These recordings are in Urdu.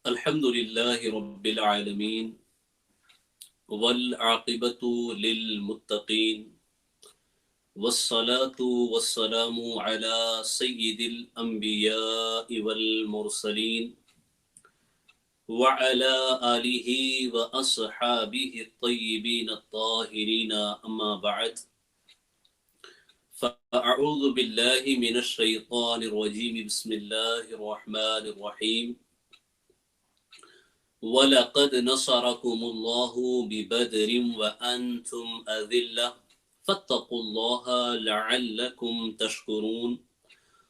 الحمد لله رب العالمين والعاقبة للمتقين والصلاة والسلام على سيد الأنبياء والمرسلين وعلى آله وأصحابه الطيبين الطاهرين أما بعد فأعوذ بالله من الشيطان الرجيم بسم الله الرحمن الرحيم وَلَقَدْ نَصَرَكُمُ اللَّهُ بِبَدْرٍ وَأَنْتُمْ أَذِلَّةٌ فَاتَّقُوا اللَّهَ لَعَلَّكُمْ تَشْكُرُونَ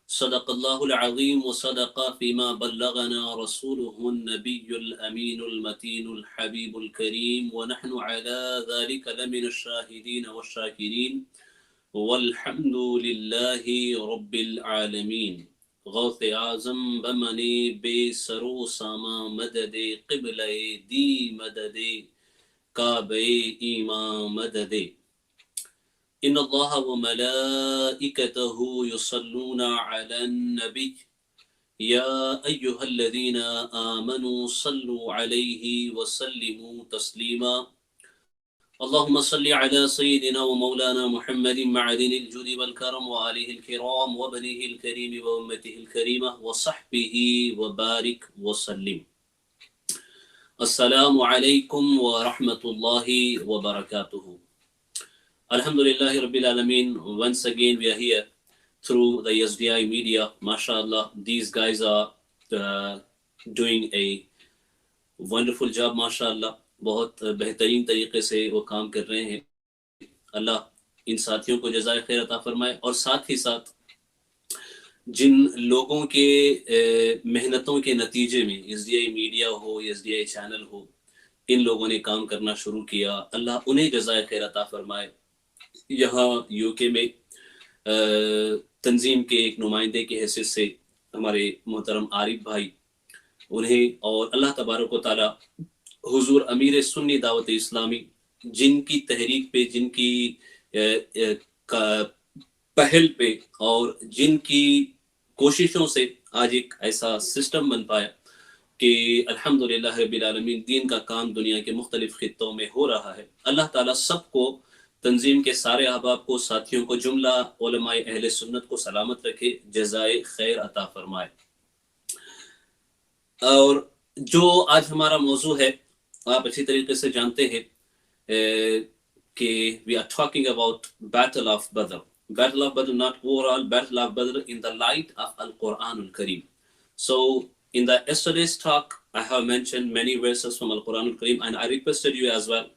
صدق الله العظيم وصدق فيما بلغنا رسوله النبي الأمين المتين الحبيب الكريم ونحن على ذلك لمن الشاهدين والشاكرين والحمد لله رب العالمین۔ غوث اعظم بمنی بے سرو ساما مدد قبل دی مدد کعبہ ایمان مدد ان اللہ وملائکتہ یصلون علی النبی یا ایہا الذین آمنوا صلوا علیہ وسلموا تسلیما اللهم صل على سيدنا ومولانا محمد معدن الجود والكرم وآله الكرام وبنيه الكريم وأمته الكريمة وصحبه وبارك وسلم. السلام عليكم ورحمة الله وبركاته. Alhamdulillah Rabbil Alameen. Once again we are here through the SDI media. MashaAllah, these guys are doing a wonderful job, MashaAllah. بہت بہترین طریقے سے وہ کام کر رہے ہیں. اللہ ان ساتھیوں کو جزائے خیر عطا فرمائے، اور ساتھ ہی ساتھ جن لوگوں کے محنتوں کے نتیجے میں ایس ڈی آئی میڈیا ہو، ایس ڈی آئی چینل ہو، ان لوگوں نے کام کرنا شروع کیا، اللہ انہیں جزائے خیر عطا فرمائے. یہاں یو کے میں تنظیم کے ایک نمائندے کی حیثیت سے ہمارے محترم عارف بھائی، انہیں اور اللہ تبارک و تعالی حضور امیر سنی دعوت اسلامی، جن کی تحریک پہ، جن کی پہل پہ اور جن کی کوششوں سے آج ایک ایسا سسٹم بن پایا کہ الحمدللہ رب العالمین دین کا کام دنیا کے مختلف خطوں میں ہو رہا ہے. اللہ تعالیٰ سب کو، تنظیم کے سارے احباب کو، ساتھیوں کو، جملہ علماء اہل سنت کو سلامت رکھے، جزائے خیر عطا فرمائے. اور جو آج ہمارا موضوع ہے، آپ اچھی طریقے سے جانتے ہیں کہ we are talking about Battle of Badr. Battle of Badr, not overall, Battle of Badr in the light of Al-Quran Al-Kareem. So in the yesterday's talk, I have mentioned many verses from Al-Quran Al-Kareem, and I requested you as well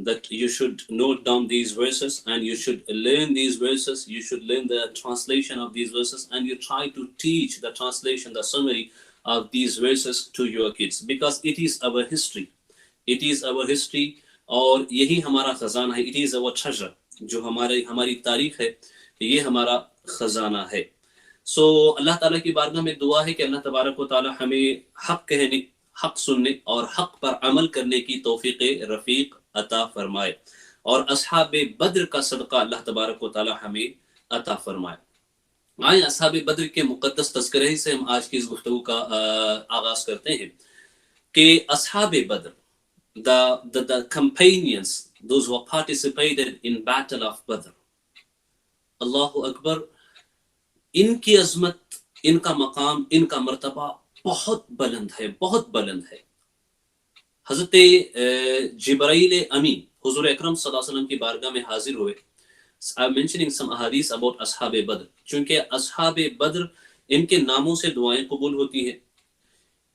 that you should note down these verses and you should learn these verses, you should learn the translation of these verses, and you try to teach the translation, the summary of these verses to your kids, because it is our history. It is our history اور یہی ہمارا خزانہ ہے. It is our treasure. جو ہماری تاریخ ہے، یہ ہمارا خزانہ ہے. سو اللہ تعالیٰ کی بارگاہ میں دعا ہے کہ اللہ تبارک و تعالیٰ ہمیں حق کہنے، حق سننے اور حق پر عمل کرنے کی توفیق رفیق عطا فرمائے، اور اصحاب بدر کا صدقہ اللہ تبارک و تعالیٰ ہمیں عطا فرمائے. آئیں اصحاب بدر کے مقدس تذکرے سے ہم آج کی اس گفتگو کا آغاز کرتے ہیں کہ اصحاب بدر، the companions, those who participated in Battle of Badr. اللہ اکبر، ان کی عظمت، ان کا مقام، ان کا مرتبہ بہت بلند ہے، بہت بلند ہے. حضرت جبرائیل امین حضور اکرم صلی اللہ علیہ وسلم کی بارگاہ میں حاضر ہوئے. I'm mentioning some ahadith about اصحاب بدر، چونکہ اصحاب بدر، ان کے ناموں سے دعائیں قبول ہوتی ہیں،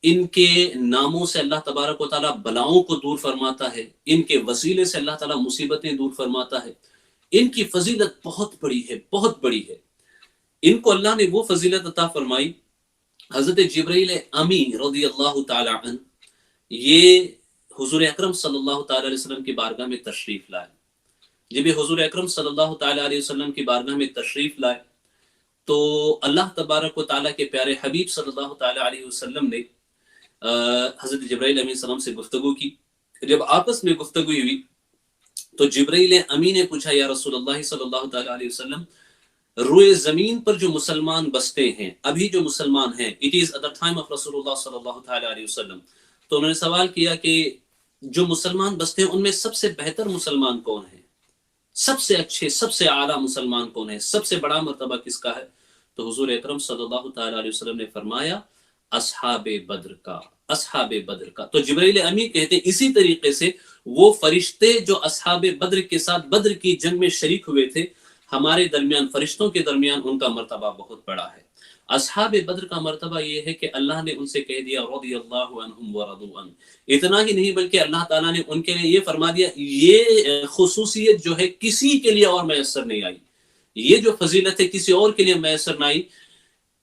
ان کے ناموں سے اللہ تبارک و تعالیٰ بلاؤں کو دور فرماتا ہے، ان کے وسیلے سے اللہ تعالیٰ مصیبتیں دور فرماتا ہے. ان کی فضیلت بہت بڑی ہے، بہت بڑی ہے. ان کو اللہ نے وہ فضیلت عطا فرمائی. حضرت جبرائیل امی رضی اللہ تعالیٰ عنہ، یہ حضور اکرم صلی اللہ تعالیٰ علیہ وسلم کی بارگاہ میں تشریف لائے. جب یہ حضور اکرم صلی اللہ تعالیٰ علیہ وسلم کی بارگاہ میں تشریف لائے تو اللہ تبارک و تعالیٰ کے پیارے حبیب صلی اللہ تعالیٰ علیہ وسلم نے حضرت جبرائیل امین السلام سے گفتگو کی. جب آپس میں گفتگو ہوئی تو جبرائیل امین نے پوچھا، یا رسول اللہ صلی اللہ تعالیٰ علیہ وسلم، روئے زمین پر جو مسلمان بستے ہیں، ابھی جو مسلمان ہیں، it is at the time of رسول اللہ صلی اللہ تعالیٰ علیہ وسلم. تو انہوں نے سوال کیا کہ جو مسلمان بستے ہیں ان میں سب سے بہتر مسلمان کون ہے، سب سے اچھے سب سے اعلیٰ مسلمان کون ہے، سب سے بڑا مرتبہ کس کا ہے؟ تو حضور اکرم صلی اللہ تعالیٰ علیہ وسلم نے فرمایا اصحاب بدر کا، اصحاب بدر کا. تو جبرائیل امین کہتے ہیں اسی طریقے سے وہ فرشتے جو اصحاب بدر کے ساتھ بدر کی جنگ میں شریک ہوئے تھے، ہمارے درمیان فرشتوں کے درمیان ان کا مرتبہ بہت بڑا ہے. اصحاب بدر کا مرتبہ یہ ہے کہ اللہ نے ان سے کہہ دیا رضی اللہ عنہم ورضوا عنہ. اتنا ہی نہیں بلکہ اللہ تعالیٰ نے ان کے لیے یہ فرما دیا، یہ خصوصیت جو ہے کسی کے لیے اور میسر نہیں آئی، یہ جو فضیلت ہے کسی اور کے لیے میسر نہ آئی.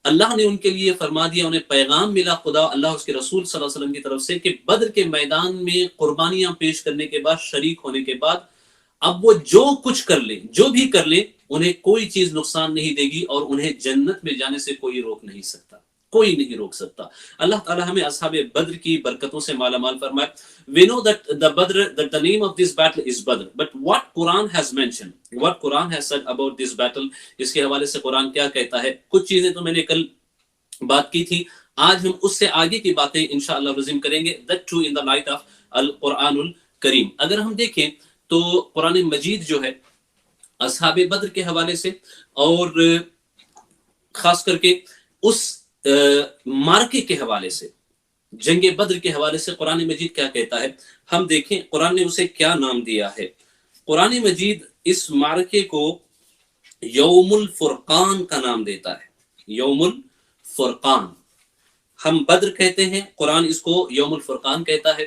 اللہ نے ان کے لیے فرما دیا، انہیں پیغام ملا خدا اللہ اس کے رسول صلی اللہ علیہ وسلم کی طرف سے کہ بدر کے میدان میں قربانیاں پیش کرنے کے بعد، شریک ہونے کے بعد، اب وہ جو کچھ کر لیں، جو بھی کر لیں، انہیں کوئی چیز نقصان نہیں دے گی اور انہیں جنت میں جانے سے کوئی روک نہیں سکتا، کوئی نہیں روک سکتا. اللہ تعالیٰ ہمیں اصحاب بدر کی برکتوں سے مالا مال فرمائے. We know that the name of this battle is Badr, but what Quran has mentioned, what Quran has said about this battle, اس کے حوالے سے قرآن کیا کہتا ہے؟ کچھ چیزیں تو میں نے کل بات کی تھی، آج ہم اس سے آگے کی باتیں انشاءاللہ رزم کریں گے. that too in the light of القرآن الکریم. اگر ہم دیکھیں تو قرآن مجید جو ہے اصحاب بدر کے حوالے سے اور خاص کر کے اس مارکے کے حوالے سے، جنگ بدر کے حوالے سے قرآن مجید کیا کہتا ہے، ہم دیکھیں قرآن نے اسے کیا نام دیا ہے. قرآن مجید اس مارکے کو یوم الفرقان کا نام دیتا ہے، یوم الفرقان. ہم بدر کہتے ہیں، قرآن اس کو یوم الفرقان کہتا ہے.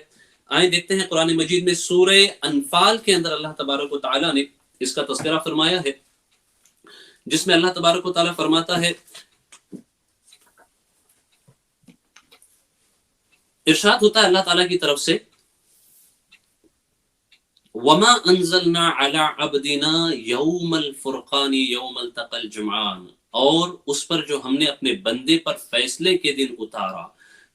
آئیں دیکھتے ہیں قرآن مجید میں سورہ انفال کے اندر اللہ تبارک و تعالیٰ نے اس کا تذکرہ فرمایا ہے، جس میں اللہ تبارک و تعالیٰ فرماتا ہے، ارشاد ہوتا ہے اللہ تعالیٰ کی طرف سے، وَمَا أَنزَلْنَا عَلَىٰ عَبْدِنَا يَوْمَ الْفُرْقَانِ يَوْمَ الْتَقَى الْجَمْعَانِ، اور اس پر جو ہم نے اپنے بندے پر فیصلے کے دن اتارا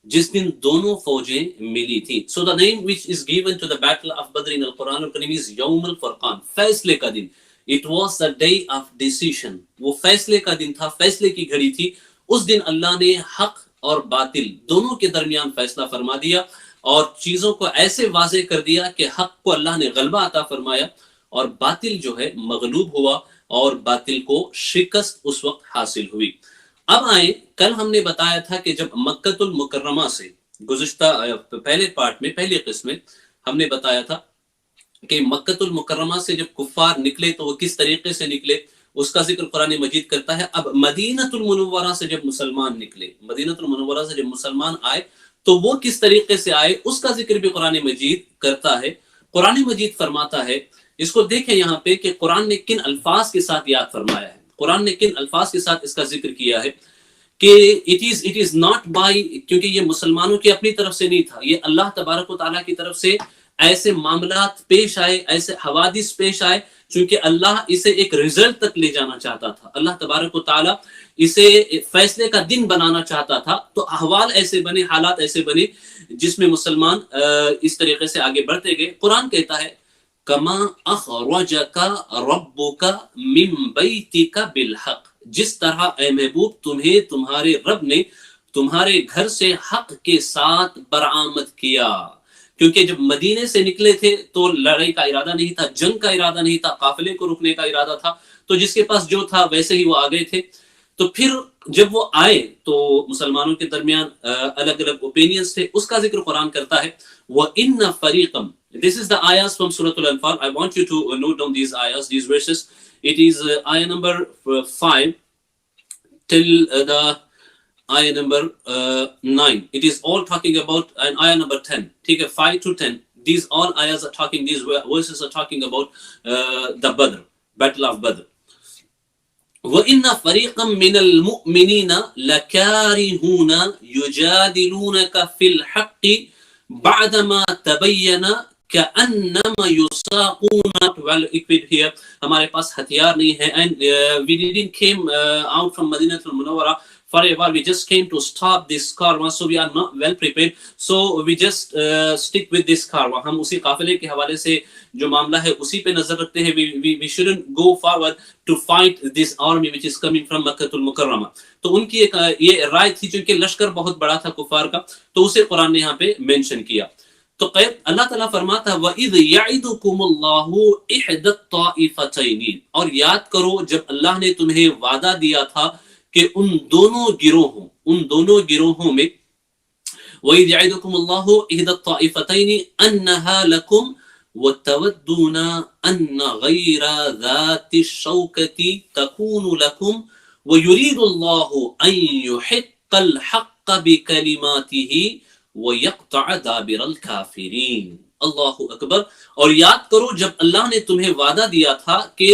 جس دن دونوں فوجیں ملی تھی. So the name which is given to the battle of Badr in Al-Quran Al-Karim is Yawm al-Furqan، فیصلے کا دن. It was the day of decision، وہ فیصلے کا دن تھا، فیصلے کی گھڑی تھی. اس دن اللہ نے حق اور باطل دونوں کے درمیان فیصلہ فرما دیا اور چیزوں کو ایسے واضح کر دیا کہ حق کو اللہ نے غلبہ عطا فرمایا اور باطل جو ہے مغلوب ہوا اور باطل کو شکست اس وقت حاصل ہوئی. اب آئیں، کل ہم نے بتایا تھا کہ جب مکۃ المکرمہ سے گزشتہ پہلے پارٹ میں، پہلی قسم میں ہم نے بتایا تھا کہ مکۃ المکرمہ سے جب کفار نکلے تو وہ کس طریقے سے نکلے، اس کا ذکر قرآن مجید کرتا ہے. اب مدینۃ المنورہ سے جب مسلمان نکلے، مدینۃ المنورہ سے جب مسلمان آئے تو وہ کس طریقے سے آئے اس کا ذکر بھی قرآن مجید کرتا ہے. قرآن مجید فرماتا ہے، اس کو دیکھیں یہاں پہ کہ قرآن نے کن الفاظ کے ساتھ یاد فرمایا ہے، قرآن نے کن الفاظ کے ساتھ اس کا ذکر کیا ہے کہ it is not by، کیونکہ یہ مسلمانوں کی اپنی طرف سے نہیں تھا، یہ اللہ تبارک و تعالیٰ کی طرف سے ایسے معاملات پیش آئے، ایسے حوادث پیش آئے، چونکہ اللہ اسے ایک رزلٹ تک لے جانا چاہتا تھا، اللہ تبارک و تعالیٰ اسے فیصلے کا دن بنانا چاہتا تھا. تو احوال ایسے بنے، حالات ایسے بنے جس میں مسلمان اس طریقے سے آگے بڑھتے گئے. قرآن کہتا ہے کما اخرجک ربک من بیتک بالحق، جس طرح اے محبوب تمہیں تمہارے رب نے تمہارے گھر سے حق کے ساتھ برآمد کیا. کیونکہ جب مدینے سے نکلے تھے تو لڑائی کا ارادہ نہیں تھا، جنگ کا ارادہ نہیں تھا، قافلے کو رکنے کا ارادہ تھا، تو جس کے پاس جو تھا ویسے ہی وہ آ گئے تھے. تو پھر جب وہ آئے تو مسلمانوں کے درمیان الگ الگ اوپینینز تھے، اس کا ذکر قرآن کرتا ہے. وَإِنَّ فَرِيقًا، this is the ayahs from Surah Al-Anfal. I want you to note down these ayahs, these verses. It is ayah number 5 till the ayah number 9. It is all talking about, and ayah number 10. Take a 5 to 10. These all ayahs are talking, these verses are talking about the Badr, Battle of Badr. وَإِنَّ فَرِيقًا مِّنَ الْمُؤْمِنِينَ لَكَارِهُونَ يُجَادِلُونَكَ فِي الْحَقِّ بَعْدَمَا تَبَيَّنَ كَأَنَّمَا يُسَاقُونَ. Well equipped here، ہمارے پاس ہتھیار نہیں ہے، and we didn't came out from Madinah al-Munawwara for a while we just came to stop this carwa, so we are not well prepared, so we just stick with this carwa. ہم اسی قافلے کے حوالے سے جو معاملہ ہے اسی پہ نظر رکھتے ہیں. we shouldn't go forward to fight this army which is coming from مکہ المکرمہ. تو ان کی ایک یہ رائے تھی, چونکہ لشکر بہت بڑا تھا کفار کا, تو اسے قرآن نے یہاں پہ مینشن کیا. تو قید اللہ تعالیٰ فرماتا ہے وَإِذْ يَعِدُكُمُ اللَّهُ إِحْدَى الطَّائِفَتَيْنِ, اور یاد کرو جب اللہ نے تمہیں وعدہ دیا تھا کہ ان دونوں گروہوں میں وَإِذْ يَعِدُكُمُ اللَّهُ إِحْدَى الطَّائِفَتَيْنِ أَنَّهَا لَكُمْ وَتَوَدُّونَ أَنَّ غَيْرَ ذَاتِ الشَّوْكَةِ تَكُونُ لَكُمْ وَيُرِيدُ اللَّهُ أَن يُحِقَّ الْحَقَّ بِكَلِمَاتِهِ وَيَقْطَعَ دَابِرَ الْكَافِرِينَ. اللہ اکبر. اور یاد کرو جب اللہ نے تمہیں وعدہ دیا تھا کہ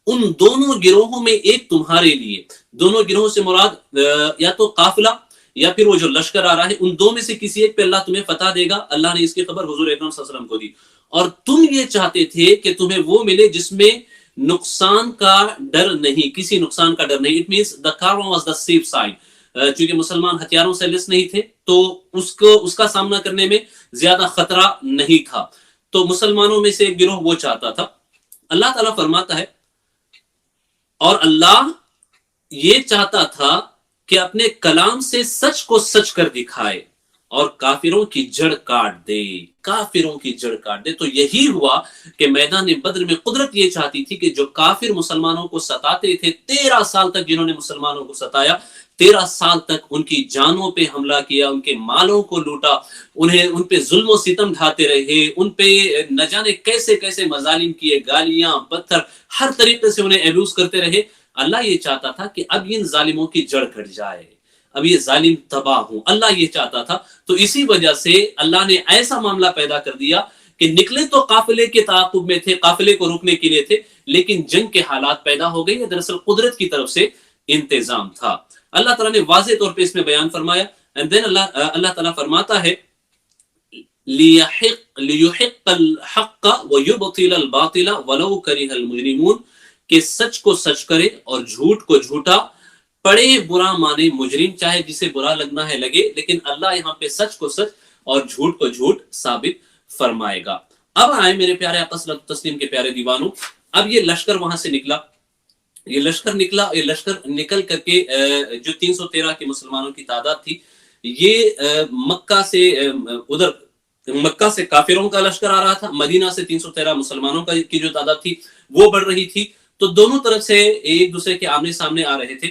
ان دونوں گروہوں میں ایک تمہارے لیے, دونوں گروہوں سے مراد یا تو قافلہ یا پھر وہ جو لشکر آ رہا ہے, ان دو میں سے کسی ایک پہ اللہ تمہیں فتح دے گا. اللہ نے اس کی خبر حضور اکرم صلی اللہ علیہ وسلم کو دی, اور تم یہ چاہتے تھے کہ تمہیں وہ ملے جس میں نقصان کا ڈر نہیں, کسی نقصان کا ڈر نہیں. It means the caravan was the safe side. چونکہ مسلمان ہتھیاروں سے لیس نہیں تھے تو اس کا سامنا کرنے میں زیادہ خطرہ نہیں تھا. تو مسلمانوں میں سے ایک گروہ وہ چاہتا تھا. اللہ تعالیٰ فرماتا ہے اور اللہ یہ چاہتا تھا کہ اپنے کلام سے سچ کو سچ کر دکھائے اور کافروں کی جڑ کاٹ دے, کافروں کی جڑ کاٹ دے. تو یہی ہوا کہ میدان بدر میں قدرت یہ چاہتی تھی کہ جو کافر مسلمانوں کو ستاتے تھے, 13 سال تک جنہوں نے مسلمانوں کو ستایا, 13 سال تک ان کی جانوں پہ حملہ کیا, ان کے مالوں کو لوٹا, ان پہ ظلم و ستم ڈھاتے رہے, ان پہ نہ جانے کیسے کیسے مظالم کیے, گالیاں پتھر ہر طریقے سے انہیں ایبیوز کرتے رہے. اللہ یہ چاہتا تھا کہ اب ان ظالموں کی جڑ کٹ جائے, اب یہ ظالم تباہ ہوں. اللہ یہ چاہتا تھا. تو اسی وجہ سے اللہ نے ایسا معاملہ پیدا کر دیا کہ نکلے تو قافلے کے تعاقب میں تھے, قافلے کو روکنے کے لیے تھے, لیکن جنگ کے حالات پیدا ہو گئی. دراصل قدرت کی طرف سے انتظام تھا. اللہ تعالیٰ نے واضح طور پہ اس میں بیان فرمایا. اینڈ دین اللہ تعالیٰ فرماتا ہے لِيُحِقَّ الْحَقَّ وَيُبْطِلَ الْبَاطِلَ وَلَوْ كَرِهَ الْمُجْرِمُونَ, کہ سچ کو سچ کرے اور جھوٹ کو جھوٹا, پڑے برا مانے مجرم, چاہے جسے برا لگنا ہے لگے, لیکن اللہ یہاں پہ سچ کو سچ اور جھوٹ کو جھوٹ ثابت فرمائے گا. اب آئے میرے پیارے آقا صلی اللہ علیہ وسلم کے پیارے دیوانوں, اب یہ لشکر وہاں سے نکلا, یہ لشکر نکل کر کے جو 313 کے مسلمانوں کی تعداد تھی, یہ مکہ سے کافروں کا لشکر آ رہا تھا, مدینہ سے 313 مسلمانوں کی جو تعداد تھی وہ بڑھ رہی تھی. تو دونوں طرف سے ایک دوسرے کے آمنے سامنے آ رہے تھے.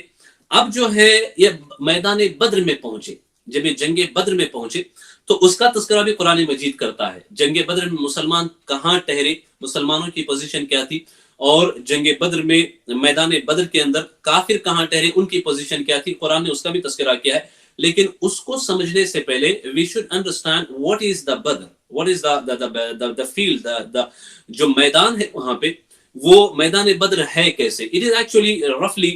اب جو ہے یہ میدان بدر میں پہنچے, جب یہ جنگ بدر میں پہنچے تو اس کا تذکرہ بھی قرآن مجید کرتا ہے. جنگ بدر میں مسلمان کہاں ٹھہرے, مسلمانوں کی پوزیشن کیا تھی, اور جنگ بدر میں میدان بدر کے اندر کافر کہاں ٹھہرے, ان کی پوزیشن کیا تھی, قرآن نے اس کا بھی تذکرہ کیا ہے. لیکن اس کو سمجھنے سے پہلے we should understand what is the Badr, what is the field, جو میدان ہے وہاں پہ, وہ میدان بدر ہے کیسے. It is actually roughly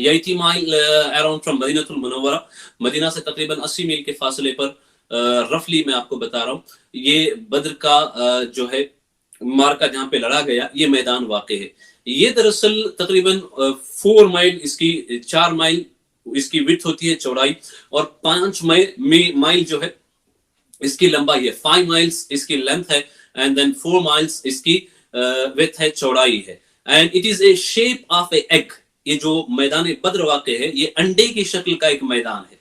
80 mile around from مدینہ المنورہ, مدینہ سے تقریباً 80 میل کے فاصلے پر رفلی میں آپ کو بتا رہا ہوں. یہ بدر کا جو ہے مارکا جہاں پہ لڑا گیا, یہ میدان واقع ہے. یہ دراصل تقریباً 4 مائل اس کی, 4 مائل اس کی وڈتھ ہوتی ہے, چوڑائی, اور 5 مائل جو ہے اس کی لمبائی ہے, 5 مائلز اس کی لینتھ ہے, اینڈ دین 4 مائلز اس کی وڈتھ ہے, چوڑائی ہے. And it is a shape of a egg. یہ جو میدان بدر واقع ہے یہ انڈے کی شکل کا ایک میدان ہے,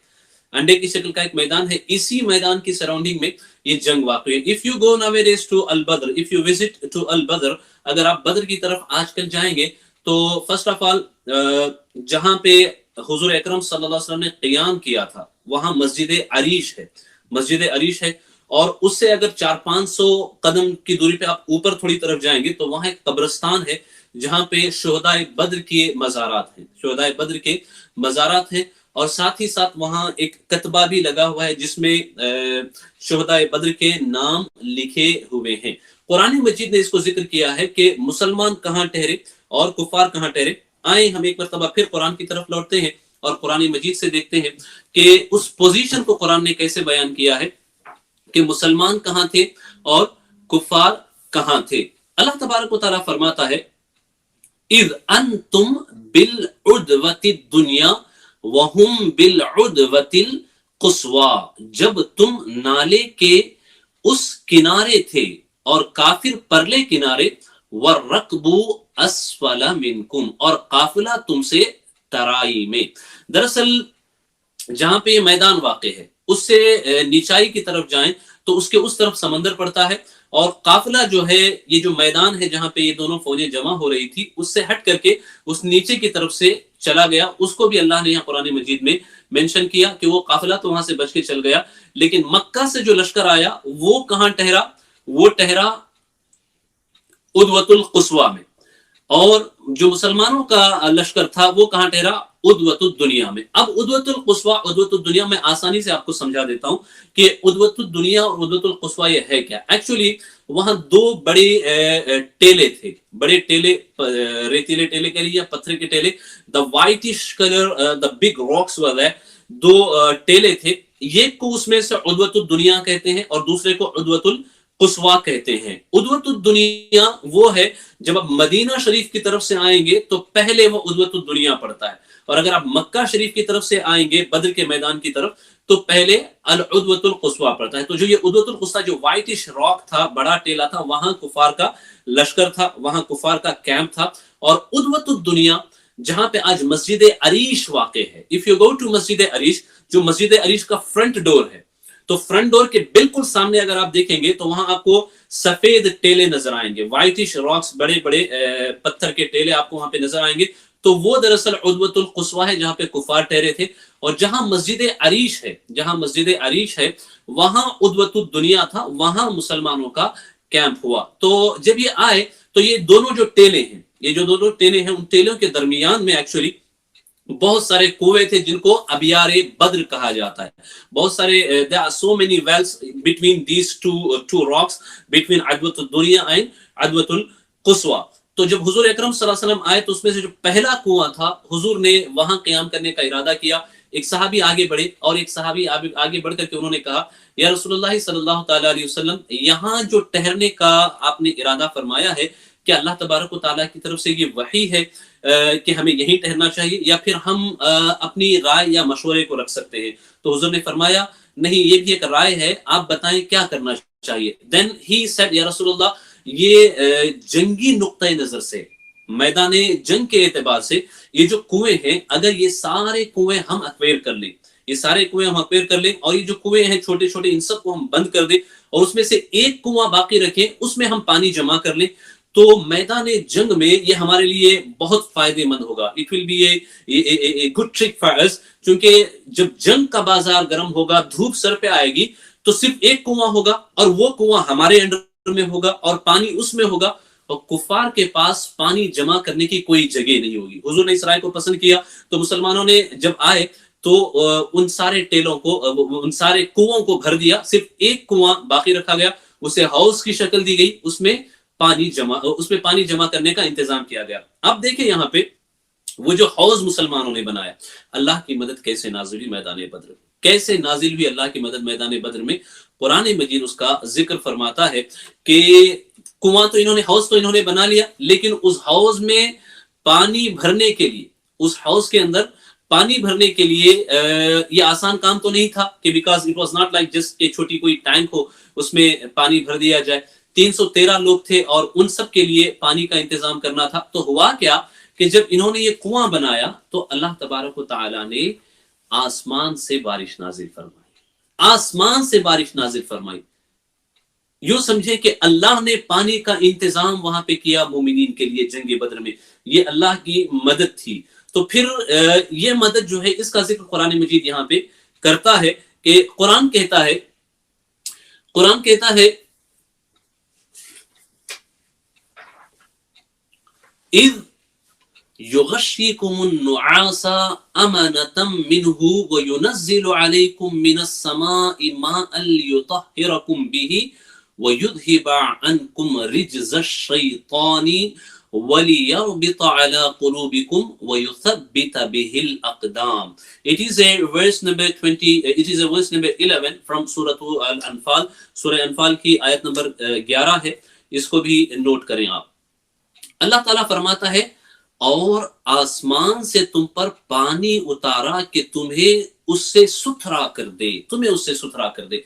انڈے کی شکل کا ایک میدان ہے. اسی میدان کی سراؤنڈنگ میں یہ جنگ واقع ہے. if you go nowadays to Al-Badr, if you visit to البدر, اگر آپ بدر کی طرف آج کل جائیں گے تو فرسٹ آف آل جہاں پہ حضور اکرم صلی اللہ علیہ وسلم نے قیام کیا تھا وہاں مسجد عریش ہے, مسجد عریش ہے. اور اس سے اگر 400-500 قدم کی دوری پہ آپ اوپر تھوڑی طرف جائیں گے تو وہاں ایک قبرستان ہے جہاں پہ شہداء بدر کے مزارات ہیں, شہداء بدر کے مزارات ہیں. اور ساتھ ہی ساتھ وہاں ایک کتبہ بھی لگا ہوا ہے جس میں شہداء بدر کے نام لکھے ہوئے ہیں. قرآن مجید نے اس کو ذکر کیا ہے کہ مسلمان کہاں ٹھہرے اور کفار کہاں ٹھہرے. آئیں ہم ایک مرتبہ پھر قرآن کی طرف لوٹتے ہیں اور قرآن مجید سے دیکھتے ہیں کہ اس پوزیشن کو قرآن نے کیسے بیان کیا ہے کہ مسلمان کہاں تھے اور کفار کہاں تھے. اللہ تبارک و تعالیٰ فرماتا ہے اذ انتم بالعدوۃ الدنیا وَهُمْ بِالْعُدْوَةِ الْقُصْوَى، جب تم نالے کے اس کنارے تھے اور کافر پرلے کنارے، وَالرَّكْبُ أَسْفَلَ مِنْكُمْ، اور قافلہ تم سے ترائی میں. دراصل جہاں پہ یہ میدان واقع ہے اس سے نیچائی کی طرف جائیں تو اس کے اس طرف سمندر پڑتا ہے، اور قافلہ جو ہے یہ جو میدان ہے جہاں پہ یہ دونوں فوجیں جمع ہو رہی تھی اس سے ہٹ کر کے اس نیچے کی طرف سے چلا گیا. اس کو بھی اللہ نے یہاں قرآن مجید میں مینشن کیا کہ وہ قافلہ تو وہاں سے بچ کے چل گیا، لیکن مکہ سے جو لشکر آیا وہ کہاں ٹھہرا؟ وہ ٹھہرا عدوۃ القصویٰ میں، اور جو مسلمانوں کا لشکر تھا وہ کہاں ٹھہرا؟ عدوۃ الدنیا میں. اب عدوۃ القصویٰ، عدوۃ الدنیا میں آسانی سے آپ کو سمجھا دیتا ہوں کہ عدوۃ الدنیا اور عدوۃ القصویٰ یہ ہے کیا. ایکچولی وہاں دو بڑے ٹیلے تھے، بڑے ٹیلے، ریتیلے ٹیلے کہہ لیجیے یا پتھر کے ٹیلے. دا وائٹش کلر، دا بگ راکس والے دو ٹیلے تھے. ایک کو اس میں سے عدوۃ الدنیا کہتے ہیں اور دوسرے کو عدوۃ القصویٰ کہتے ہیں. عدوۃ الدنیا وہ ہے جب آپ مدینہ شریف کی طرف سے آئیں گے تو پہلے وہ عدوۃ الدنیا پڑتا ہے، اور اگر آپ مکہ شریف کی طرف سے آئیں گے بدر کے میدان کی طرف تو پہلے العدوۃ القصویٰ پڑتا ہے. تو جو یہ عدوۃ القصویٰ جو وائٹش راک تھا، بڑا ٹیلا تھا، وہاں کفار کا لشکر تھا، وہاں کفار کا کیمپ تھا. اور عدوۃ الدنیا جہاں پہ آج مسجد عریش واقع ہے، اف یو گو ٹو مسجد عریش، جو مسجد عریش کا فرنٹ ڈور ہے، تو فرنٹ ڈور کے بالکل سامنے اگر آپ دیکھیں گے تو وہاں آپ کو سفید ٹیلے نظر آئیں گے، وائٹش راکس، بڑے بڑے پتھر کے ٹیلے آپ کو وہاں پہ نظر آئیں گے. تو وہ دراصل عدوۃ القصویٰ ہے جہاں پہ کفار ٹھہرے تھے. اور جہاں مسجد عریش ہے، جہاں مسجد عریش ہے وہاں عدوۃ الدنیا تھا، وہاں مسلمانوں کا کیمپ ہوا. تو جب یہ آئے تو یہ دونوں جو ٹیلے ہیں، یہ جو دونوں ٹیلے ہیں، ان ٹیلوں کے درمیان میں ایکچولی بہت سارے کنویں تھے جن کو ابیار بدر کہا جاتا ہے. بہت سارے there are so many wells between these two rocks between عدوۃ الدنیا and عدوۃ القصویٰ. تو جب حضور اکرم صلی اللہ علیہ وسلم آئے تو اس میں سے جو پہلا کنواں تھا حضور نے وہاں قیام کرنے کا ارادہ کیا. ایک صحابی آگے بڑھے اور ایک صحابی آگے بڑھ کر کے انہوں نے کہا یا رسول اللہ صلی اللہ تعالیٰ علیہ وسلم، یہاں جو ٹھہرنے کا آپ نے ارادہ فرمایا ہے کہ اللہ تبارک و تعالیٰ کی طرف سے یہ وحی ہے کہ ہمیں یہیں ٹھہرنا چاہیے، یا پھر ہم اپنی رائے یا مشورے کو رکھ سکتے ہیں؟ تو حضور نے فرمایا نہیں، یہ بھی ایک رائے ہے، آپ بتائیں کیا کرنا چاہیے. دین ہی سیڈ یا رسول اللہ، یہ جنگی نقطۂ نظر سے، میدان جنگ کے اعتبار سے یہ جو کنویں ہیں، اگر یہ سارے کنویں ہم ایکوائر کر لیں، یہ سارے کنویں ہم ایکوائر کر لیں اور یہ جو کنویں ہیں چھوٹے چھوٹے ان سب کو ہم بند کر دیں اور اس میں سے ایک کنواں باقی رکھیں، اس میں ہم پانی جمع کر لیں، تو میدان جنگ میں یہ ہمارے لیے بہت فائدے مند ہوگا. It will be a good trick for us, کیونکہ جب جنگ کا بازار گرم ہوگا، دھوپ سر پہ آئے گی تو صرف ایک کنواں ہوگا اور وہ کنواں ہمارے انڈر میں ہوگا اور پانی اس میں ہوگا، اور کفار کے پاس پانی جمع کرنے کی کوئی جگہ نہیں ہوگی. حضور نے اس رائے کو پسند کیا تو مسلمانوں نے جب آئے تو ان سارے ٹیلوں کو، ان سارے کنووں کو بھر دیا، صرف ایک کنواں باقی رکھا گیا، اسے ہاؤس کی شکل دی گئی، اس میں پانی جمع کرنے کا انتظام کیا گیا. اب دیکھیں یہاں پہ وہ جو حوض مسلمانوں نے بنایا، اللہ کی مدد کیسے نازل ہوئی میدان بدر میں، کیسے نازل ہوئی اللہ کی مدد میدان بدر میں. قرآن مجید اس کا ذکر فرماتا ہے کہ کنواں تو انہوں نے، حوض تو انہوں نے بنا لیا، لیکن اس حوض میں پانی بھرنے کے لیے، اس حوض کے اندر پانی بھرنے کے لیے یہ آسان کام تو نہیں تھا کہ because it was not like just کہ چھوٹی کوئی ٹینک ہو اس میں پانی بھر دیا جائے. 313 لوگ تھے اور ان سب کے لیے پانی کا انتظام کرنا تھا. تو ہوا کیا کہ جب انہوں نے یہ کنواں بنایا تو اللہ تبارک و تعالیٰ نے آسمان سے بارش نازل فرمائی، آسمان سے بارش نازل فرمائی. یوں سمجھے کہ اللہ نے پانی کا انتظام وہاں پہ کیا مومنین کے لیے جنگ بدر میں، یہ اللہ کی مدد تھی. تو پھر یہ مدد جو ہے اس کا ذکر قرآن مجید یہاں پہ کرتا ہے کہ قرآن کہتا ہے اذ یغشیکم النعاس امنة منه وینزل علیکم من السماء ماء لیطہرکم به وَيُذْهِبَ عَنْكُمْ رِجْزَ الشَّيْطَانِ وَلِيَرْبِطَ عَلَى قُلُوبِكُمْ وَيُثَبِّتَ بِهِ الْأَقْدَامِ. It is a verse number 11 from Surah Al-Anfal. سورہ انفال کی آیت نمبر 11 ہے، اس کو بھی نوٹ کریں آپ. اللہ تعالیٰ فرماتا ہے اور آسمان سے تم پر پانی اتارا کہ تمہیں اس سے ستھرا کر دے، تمہیں اس سے ستھرا کر دے.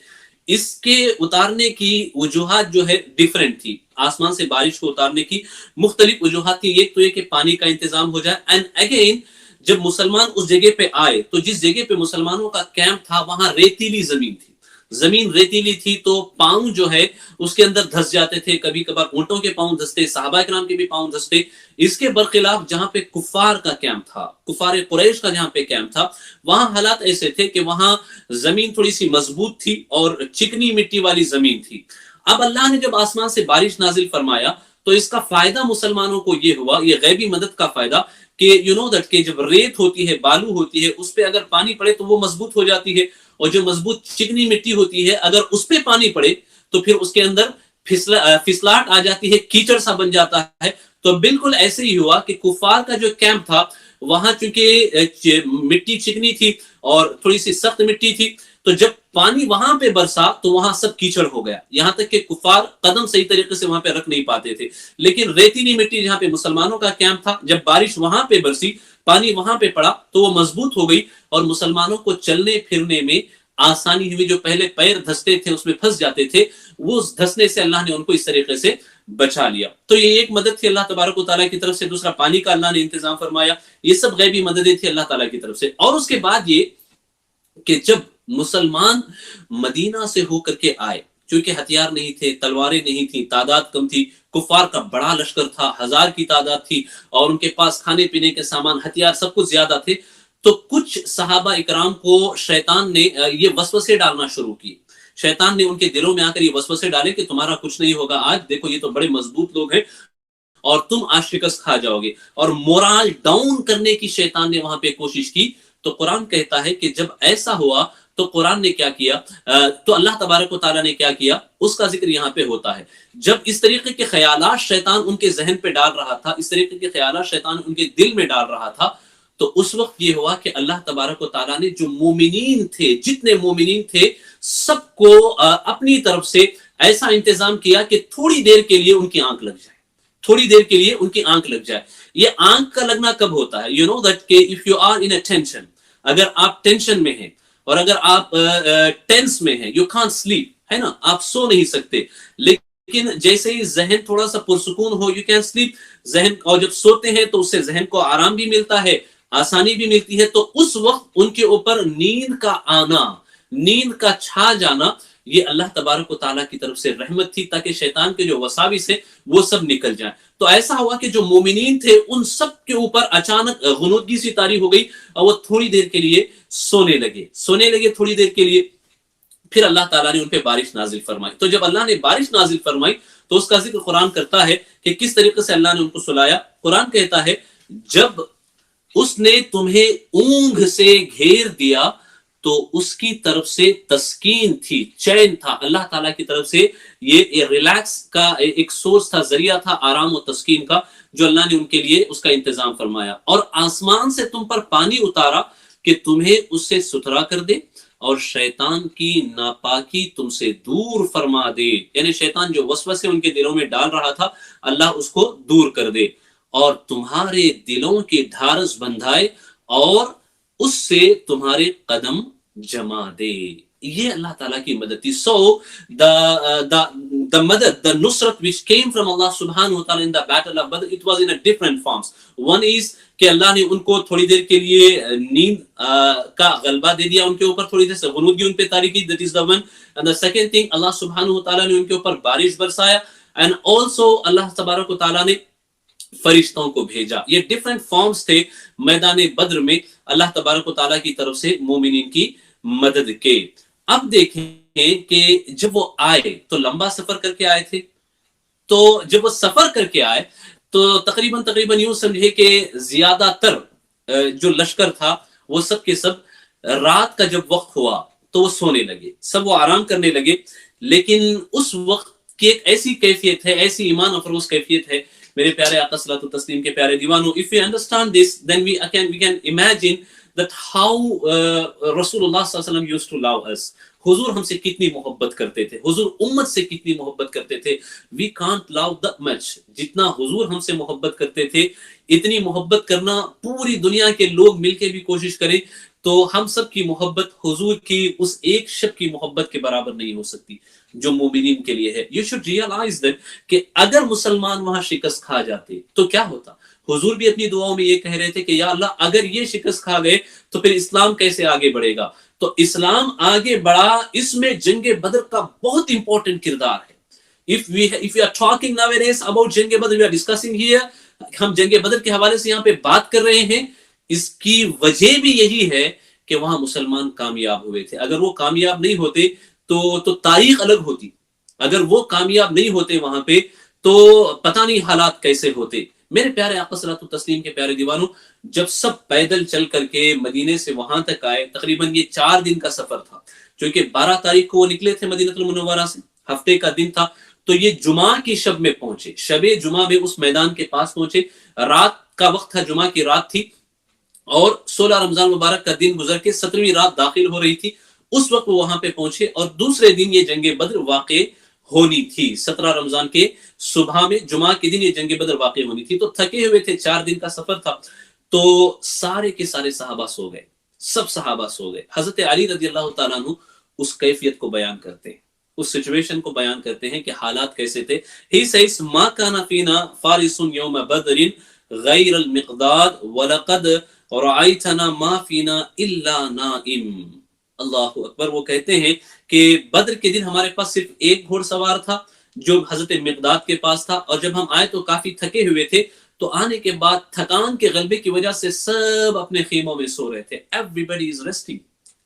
اس کے اتارنے کی وجوہات جو ہے ڈیفرنٹ تھی. آسمان سے بارش کو اتارنے کی مختلف وجوہات تھی. ایک تو یہ کہ پانی کا انتظام ہو جائے، اینڈ اگین جب مسلمان اس جگہ پہ آئے تو جس جگہ پہ مسلمانوں کا کیمپ تھا وہاں ریتیلی زمین تھی، زمین ریتیلی تھی، تو پاؤں جو ہے اس کے اندر دھس جاتے تھے. کبھی کبھار اونٹوں کے پاؤں دھستے، صحابہ کرام کے بھی پاؤں دھستے. اس کے برخلاف جہاں پہ کفار کا کیمپ تھا، کفار قریش کا جہاں پہ کیمپ تھا، وہاں حالات ایسے تھے کہ وہاں زمین تھوڑی سی مضبوط تھی اور چکنی مٹی والی زمین تھی. اب اللہ نے جب آسمان سے بارش نازل فرمایا تو اس کا فائدہ مسلمانوں کو یہ ہوا، یہ غیبی مدد کا فائدہ، کہ یو نو دیٹ کہ جب ریت ہوتی ہے، بالو ہوتی ہے، اس پہ اگر پانی پڑے تو وہ مضبوط ہو جاتی ہے، اور جو مضبوط چکنی مٹی ہوتی ہے اگر اس پہ پانی پڑے تو پھر اس کے اندر پھسلاٹ آ جاتی ہے، کیچڑ سا بن جاتا ہے. تو بالکل ایسے ہی ہوا کہ کفار کا جو کیمپ تھا وہاں چونکہ مٹی چکنی تھی اور تھوڑی سی سخت مٹی تھی، تو جب پانی وہاں پہ برسا تو وہاں سب کیچڑ ہو گیا، یہاں تک کہ کفار قدم صحیح طریقے سے وہاں پہ رکھ نہیں پاتے تھے. لیکن ریتیلی مٹی جہاں پہ مسلمانوں کا کیمپ تھا، جب بارش وہاں پہ برسی، پانی وہاں پہ پڑا تو وہ مضبوط ہو گئی اور مسلمانوں کو چلنے پھرنے میں آسانی ہوئی. جو پہلے پیر دھستے تھے، اس میں پھنس جاتے تھے، وہ دھسنے سے اللہ نے ان کو اس طریقے سے بچا لیا. تو یہ ایک مدد تھی اللہ تبارک و تعالیٰ کی طرف سے. دوسرا پانی کا اللہ نے انتظام فرمایا. یہ سب غیبی مددیں تھی اللہ تعالیٰ کی طرف سے. اور اس کے بعد یہ کہ جب مسلمان مدینہ سے ہو کر کے آئے، چونکہ ہتھیار نہیں تھے، تلواریں نہیں تھیں، تعداد کم تھی، کفار کا بڑا لشکر تھا، 1000 کی تعداد تھی، اور ان کے پاس کھانے پینے کے سامان، ہتھیار سب کچھ زیادہ تھے. تو کچھ صحابہ اکرام کو شیطان نے یہ وسوسے ڈالنا شروع کی. شیطان نے ان کے دلوں میں آ کر یہ وسوسے ڈالے کہ تمہارا کچھ نہیں ہوگا آج، دیکھو یہ تو بڑے مضبوط لوگ ہیں اور تم آج شکست کھا جاؤ گے. اور مورال ڈاؤن کرنے کی شیطان نے وہاں پہ کوشش کی. تو قرآن کہتا ہے کہ جب ایسا ہوا تو قرآن نے کیا کیا، تو اللہ تبارک و تعالیٰ نے کیا کیا، اس کا ذکر یہاں پہ ہوتا ہے. جب اس طریقے کے خیالات شیطان ان کے ذہن پہ ڈال رہا تھا، اس طریقے کے خیالات شیطان ان کے دل میں ڈال رہا تھا، تو اس وقت یہ ہوا کہ اللہ تبارک و تعالیٰ نے جو مومنین تھے، جتنے مومنین تھے، سب کو اپنی طرف سے ایسا انتظام کیا کہ تھوڑی دیر کے لیے ان کی آنکھ لگ جائے، تھوڑی دیر کے لیے ان کی آنکھ لگ جائے. یہ آنکھ کا لگنا کب ہوتا ہے؟ یو نو دیٹ کہ if you are in a tension, اگر آپ ٹینشن میں ہیں اور اگر آپ ٹینس میں ہیں، یو کانٹ سلیپ، ہے نا، آپ سو نہیں سکتے. لیکن جیسے ہی ذہن تھوڑا سا پرسکون ہو، یو کین سلیپ. ذہن، اور جب سوتے ہیں تو اس سے ذہن کو آرام بھی ملتا ہے، آسانی بھی ملتی ہے. تو اس وقت ان کے اوپر نیند کا آنا، نیند کا چھا جانا، یہ اللہ تبارک و تعالیٰ کی طرف سے رحمت تھی، تاکہ شیطان کے جو وساوس ہے وہ سب نکل جائیں. تو ایسا ہوا کہ جو مومنین تھے ان سب کے اوپر اچانک غنودگی سی طاری ہو گئی اور وہ تھوڑی دیر کے لیے سونے لگے تھوڑی دیر کے لیے. پھر اللہ تعالیٰ نے ان پہ بارش نازل فرمائی. تو جب اللہ نے بارش نازل فرمائی تو اس کا ذکر قرآن کرتا ہے کہ کس طریقے سے اللہ نے ان کو سلایا. قرآن کہتا ہے جب اس نے تمہیں اونگ سے گھیر دیا تو اس کی طرف سے تسکین تھی، چین تھا. اللہ تعالیٰ کی طرف سے یہ ریلیکس کا ایک سورس تھا، ذریعہ تھا آرام و تسکین کا، جو اللہ نے ان کے لیے اس کا انتظام فرمایا. اور آسمان سے تم پر پانی اتارا کہ تمہیں اس سے ستھرا کر دے اور شیطان کی ناپاکی تم سے دور فرما دے. یعنی شیطان جو وسوسے ان کے دلوں میں ڈال رہا تھا، اللہ اس کو دور کر دے اور تمہارے دلوں کی ڈھارس بندھائے اور اس سے تمہارے قدم جما دے. یہ اللہ تعالیٰ کی مدد تھی. So the مدد, the nusrat which came from Allah subhanahu wa ta'ala in the battle of Badr, it was in a different forms. One is کہ اللہ نے ان کو تھوڑی دیر کے لیے نیند کا غلبہ دے دیا ان کے اوپر، تھوڑی دیر سے غنودگی ان پہ طاری کی. That is the one. And the second thing, اللہ سبحانہ و تعالیٰ نے ان کے اوپر بارش برسایا. And also اللہ تبارک و تعالیٰ نے فرشتوں کو بھیجا. یہ ڈیفرنٹ فارمز تھے میدان بدر میں اللہ تبارک و تعالیٰ کی طرف سے مومنین کی مدد کے. اب دیکھیں کہ جب وہ آئے تو لمبا سفر کر کے آئے تھے. تو جب وہ سفر کر کے آئے تو تقریباً یوں سمجھے کہ زیادہ تر جو لشکر تھا وہ سب کے سب رات کا جب وقت ہوا تو وہ سونے لگے، سب وہ آرام کرنے لگے. لیکن اس وقت کی ایک ایسی کیفیت ہے، ایسی ایمان افروز کیفیت ہے میرے پیارے آقا صلاۃ التسلیم کے پیارے دیوانوں. If we understand this, then we can imagine that how Rasulullah sallallahu alaihi wasallam used to love us. حضور ہم سے کتنی محبت کرتے تھے, حضور امت سے کتنی محبت کرتے تھے. We can't love that much. جتنا حضور ہم سے محبت کرتے تھے اتنی محبت کرنا پوری دنیا کے لوگ مل کے بھی کوشش کریں تو ہم سب کی محبت حضور کی اس ایک شب کی محبت کے برابر نہیں ہو سکتی جو مومنین کے لیے ہے. You should realize that کہ اگر مسلمان وہاں شکست کھا جاتے تو کیا ہوتا. حضور بھی اپنی دعاؤں میں یہ کہہ رہے تھے کہ یا اللہ اگر یہ شکست کھا گئے تو پھر اسلام کیسے آگے بڑھے گا. تو اسلام آگے بڑھا, اس میں جنگ بدر کا بہت امپورٹنٹ کردار ہے. If we are talking nowadays about جنگ بدر, we are discussing here, ہم جنگ بدر کے حوالے سے یہاں پہ بات کر رہے ہیں, اس کی وجہ بھی یہی ہے کہ وہاں مسلمان کامیاب ہوئے تھے. اگر وہ کامیاب نہیں ہوتے تو تاریخ الگ ہوتی. اگر وہ کامیاب نہیں ہوتے وہاں پہ تو پتہ نہیں حالات کیسے ہوتے. میرے پیارے آقا صلی اللہ علیہ وسلم کے پیارے دیوانوں, جب سب پیدل چل کر کے مدینے سے وہاں تک آئے, تقریباً یہ 4 دن کا سفر تھا, چونکہ 12 تاریخ کو وہ نکلے تھے مدینہ المنورہ سے, ہفتے کا دن تھا, تو یہ جمعہ کی شب میں پہنچے, شب جمعہ میں اس میدان کے پاس پہنچے. رات کا وقت تھا, جمعہ کی رات تھی, اور 16 رمضان مبارک کا دن گزر کے 17ویں رات داخل ہو رہی تھی. اس وقت وہ وہاں پہ پہنچے اور دوسرے دن یہ جنگ بدر واقع ہونی تھی. 17 رمضان کے صبح میں, جمعہ کے دن یہ جنگ بدر واقع ہونی تھی. تو تھکے ہوئے تھے, 4 دن کا سفر تھا, تو سارے کے سارے صحابہ سو گئے, سب صحابہ سو گئے. حضرت علی رضی اللہ تعالیٰ عنہ اس کیفیت کو بیان کرتے ہیں, اس سچویشن کو بیان کرتے ہیں کہ حالات کیسے تھے. He says ما كان فينا فارس يوم بدر غیر المقداد ولقد رأيتنا ما فينا الا نائم. اللہ اکبر. وہ کہتے ہیں کہ بدر کے دن ہمارے پاس صرف ایک گھوڑ سوار تھا جو حضرت مقداد کے پاس تھا, اور جب ہم آئے تو کافی تھکے ہوئے تھے, تو آنے کے بعد تھکان کے غلبے کی وجہ سے سب اپنے خیموں میں سو رہے تھے. Everybody is resting,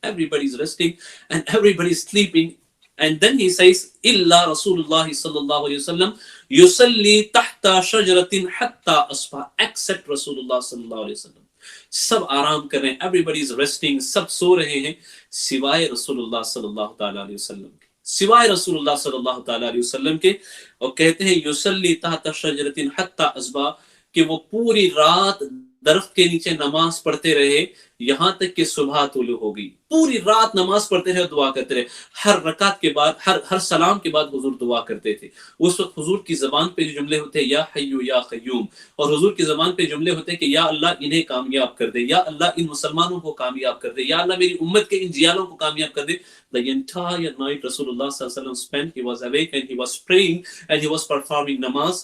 everybody is resting and everybody is sleeping. And then he says إلا رسول الله صلى الله عليه وسلم يصلي تحت شجرة حتى أصبح, except رسول الله صلی اللہ علیہ وسلم. سب آرام کر رہے ہیں, everybody is resting, سب سو رہے ہیں سوائے رسول اللہ صلی اللہ تعالیٰ علیہ وسلم کے, سوائے رسول اللہ صلی اللہ تعالیٰ علیہ وسلم کے. اور کہتے ہیں یصلی تحت شجرۃ حتی اصبح, کہ وہ پوری رات درخت کے نیچے نماز پڑھتے رہے یہاں تک کہ صبح طلوع ہو گئی. پوری رات نماز پڑھتے رہے, دعا کرتے رہے. ہر رکعت کے بعد, ہر سلام کے بعد حضور دعا کرتے تھے. اس وقت حضور کی زبان پہ جو جملے ہوتے یا حیو یا قیوم, اور حضور کی زبان پہ جملے ہوتے کہ یا اللہ انہیں کامیاب کر دے, یا اللہ ان مسلمانوں کو کامیاب کر دے, یا اللہ میری امت کے ان جیالوں کو کامیاب کر دے. The entire night Rasulullah sallallahu alaihi wasallam spent, he was awake and he was praying and he was performing namaz.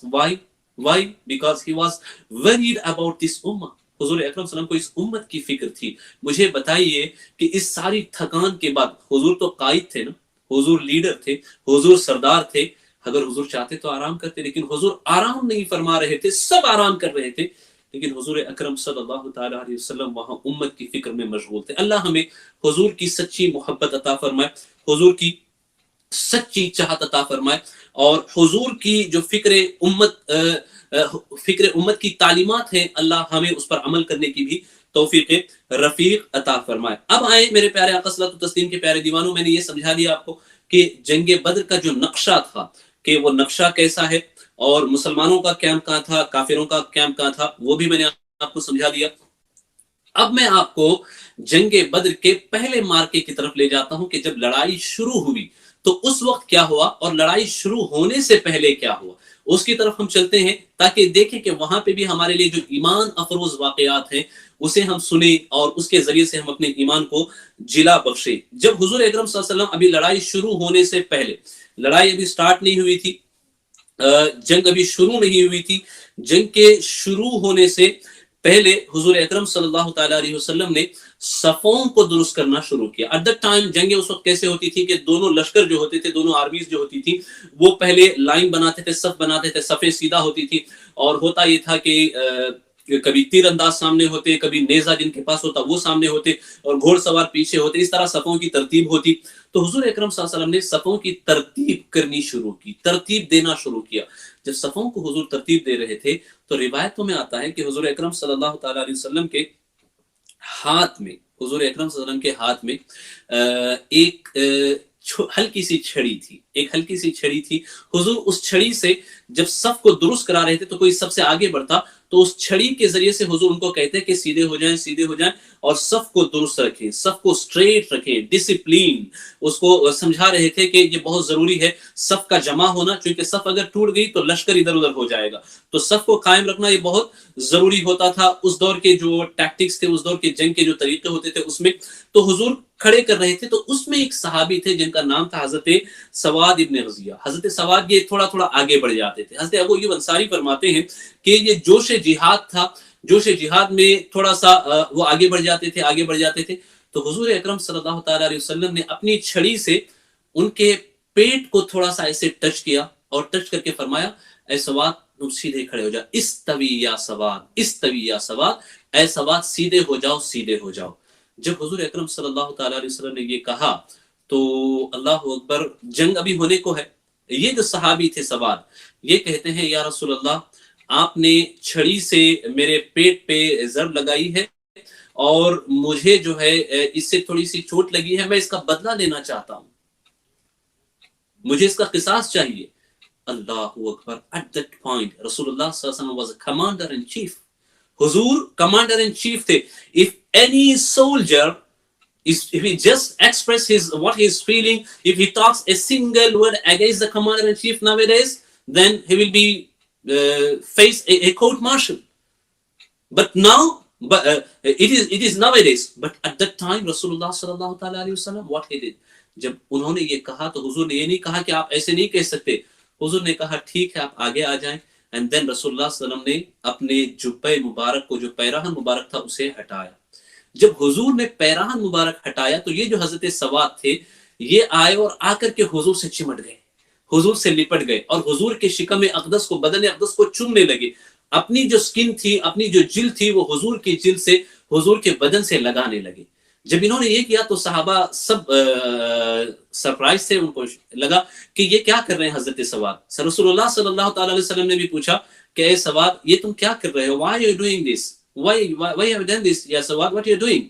Why? Because he was worried about this ummah. حضور اکرم صلی اللہ علیہ وسلم کو اس امت کی فکر تھی. مجھے بتائیے کہ اس ساری تھکان کے بعد, حضور تو قائد تھے نا, حضور لیڈر تھے, حضور سردار تھے, اگر حضور چاہتے تو آرام کرتے, لیکن حضور آرام نہیں فرما رہے تھے, سب آرام کر رہے تھے, لیکن حضور اکرم صلی اللہ تعالیٰ علیہ وسلم وہاں امت کی فکر میں مشغول تھے. اللہ ہمیں حضور کی سچی محبت عطا فرمائے, حضور کی سچی چاہت عطا فرمائے, اور حضور کی جو فکر امت کی تعلیمات ہیں, اللہ ہمیں اس پر عمل کرنے کی بھی توفیق رفیق عطا فرمائے. اب آئے میرے پیارے آقا صلی اللہ علیہ وسلم کے پیارے دیوانوں, میں نے یہ سمجھا دیا آپ کو کہ جنگ بدر کا جو نقشہ تھا کہ وہ نقشہ کیسا ہے, اور مسلمانوں کا کیمپ کہاں تھا, کافروں کا کیمپ کہاں تھا, وہ بھی میں نے آپ کو سمجھا دیا. اب میں آپ کو جنگ بدر کے پہلے مارکے کی طرف لے جاتا ہوں کہ جب لڑائی شروع ہوئی تو اس وقت کیا ہوا, اور لڑائی شروع ہونے سے پہلے کیا ہوا, اس کی طرف ہم چلتے ہیں تاکہ دیکھیں کہ وہاں پہ بھی ہمارے لیے جو ایمان افروز واقعات ہیں اسے ہم سنیں اور اس کے ذریعے سے ہم اپنے ایمان کو جلا بخشیں. جب حضور اکرم صلی اللہ علیہ وسلم, ابھی لڑائی شروع ہونے سے پہلے, لڑائی ابھی سٹارٹ نہیں ہوئی تھی, جنگ ابھی شروع نہیں ہوئی تھی, جنگ کے شروع ہونے سے پہلے حضور اکرم صلی اللہ تعالیٰ علیہ وسلم نے صفوں کو درست کرنا شروع کیا. ایٹ دیٹ ٹائم جنگیں اس وقت کیسے ہوتی تھی کہ دونوں لشکر جو ہوتے تھے, دونوں آرمیز جو ہوتی تھی, وہ پہلے لائن بناتے تھے, صف بناتے تھے, صفیں سیدھا ہوتی تھی, اور ہوتا یہ تھا کہ کبھی تیر انداز سامنے ہوتے, کبھی نیزہ جن کے پاس ہوتا وہ سامنے ہوتے, اور گھوڑ سوار پیچھے ہوتے, اس طرح صفوں کی ترتیب ہوتی. تو حضور اکرم صلی اللہ علیہ وسلم نے صفوں کی ترتیب کرنی شروع کی, ترتیب دینا شروع کیا. جب صفوں کو حضور ترتیب دے رہے تھے تو روایتوں میں آتا ہے کہ حضور اکرم صلی اللہ تعالیٰ علیہ وسلم کے ہاتھ میں, حضور اکرم صلی اللہ علیہ وسلم کے ہاتھ میں ایک ہلکی سی چھڑی تھی, ایک ہلکی سی چھڑی تھی. حضور اس چھڑی سے جب صف کو درست کرا رہے تھے تو کوئی سب سے آگے بڑھتا تو اس چھڑی کے ذریعے سے حضور ان کو کہتے ہیں کہ سیدھے ہو جائیں، سیدھے ہو جائیں، اور صف کو درست رکھیں، صف کو اسٹریٹ رکھیں، ڈسپلین. اس کو سمجھا رہے تھے کہ یہ بہت ضروری ہے صف کا جمع ہونا، چونکہ صف اگر ٹوٹ گئی تو لشکر ادھر ادھر ہو جائے گا. تو صف کو قائم رکھنا یہ بہت ضروری ہوتا تھا. اس دور کے جو ٹیکٹکس تھے، اس دور کے جنگ کے جو طریقے ہوتے تھے، اس میں تو حضور کھڑے کر رہے تھے. تو اس میں ایک صحابی تھے جن کا نام تھا حضرت سواد ابن غزیہ. حضرت سواد یہ تھوڑا تھوڑا آگے بڑھ جاتے تھے. حضرت ابو ایوب انصاری فرماتے ہیں کہ یہ جوش جہاد تھا، جوش جہاد میں تھوڑا سا وہ آگے بڑھ جاتے تھے، آگے بڑھ جاتے تھے. تو حضور اکرم صلی اللہ تعالی علیہ وسلم نے اپنی چھڑی سے ان کے پیٹ کو تھوڑا سا ایسے ٹچ کیا اور ٹچ کر کے فرمایا اے سواد تم سیدھے کھڑے ہو جاؤ، استوی یا سواد، استوی یا سواد، اے سواد سیدھے ہو جاؤ، سیدھے ہو جاؤ. جب حضور اکرم صلی اللہ تعالی علیہ وسلم نے یہ کہا تو اللہ اکبر، جنگ ابھی ہونے کو ہے. یہ جو صحابی تھے سواد، یہ کہتے ہیں یا رسول اللہ آپ نے چھڑی سے میرے پیٹ پہ ضرب لگائی ہے اور مجھے جو ہے اس سے تھوڑی سی چوٹ لگی ہے، میں اس کا بدلہ لینا چاہتا ہوں، مجھے اس کا قصاص چاہیے. اللہ اکبر. At that point رسول اللہ صلی اللہ علیہ وسلم was a commander in chief. حضور کمانڈر ان چیف تھے. If any soldier if he just express what he is feeling, if he talks a single word against the commander in chief nowadays, then he will be face a court martial. But now it is nowadays, but at that time Rasulullah sallallahu alaihi wasallam what he did, جب انہوں نے یہ کہا تو حضور نے یہ نہیں کہا کہ آپ ایسے نہیں کہہ سکتے. حضور نے کہا ٹھیک ہے آپ آگے آ جائیں. اینڈ دین رسول اللہ صلی اللہ علیہ وسلم نے اپنے جبہ مبارک کو، جو پیراہن مبارک تھا، اسے ہٹایا. جب حضور نے پیراہن مبارک ہٹایا تو یہ جو حضرت سواد تھے یہ آئے اور آ کر کے حضور سے چمٹ گئے، حضور سے لپٹ گئے اور حضور کے شکم اقدس کو، بدن اقدس کو چومنے لگے. اپنی جو سکن تھی، اپنی جو جلد تھی، وہ حضور کی جلد سے، حضور کے بدن سے لگانے لگے. جب انہوں نے یہ کیا تو صحابہ سب سرپرائز تھے. ان کو لگا کہ یہ کیا کر رہے ہیں حضرت سواد. رسول اللہ صلی اللہ تعالی علیہ وسلم نے بھی پوچھا کہ اے سواد یہ تم کیا کر رہے ہو؟ Why are you doing this? Why have you done this? یا سواد what are you doing?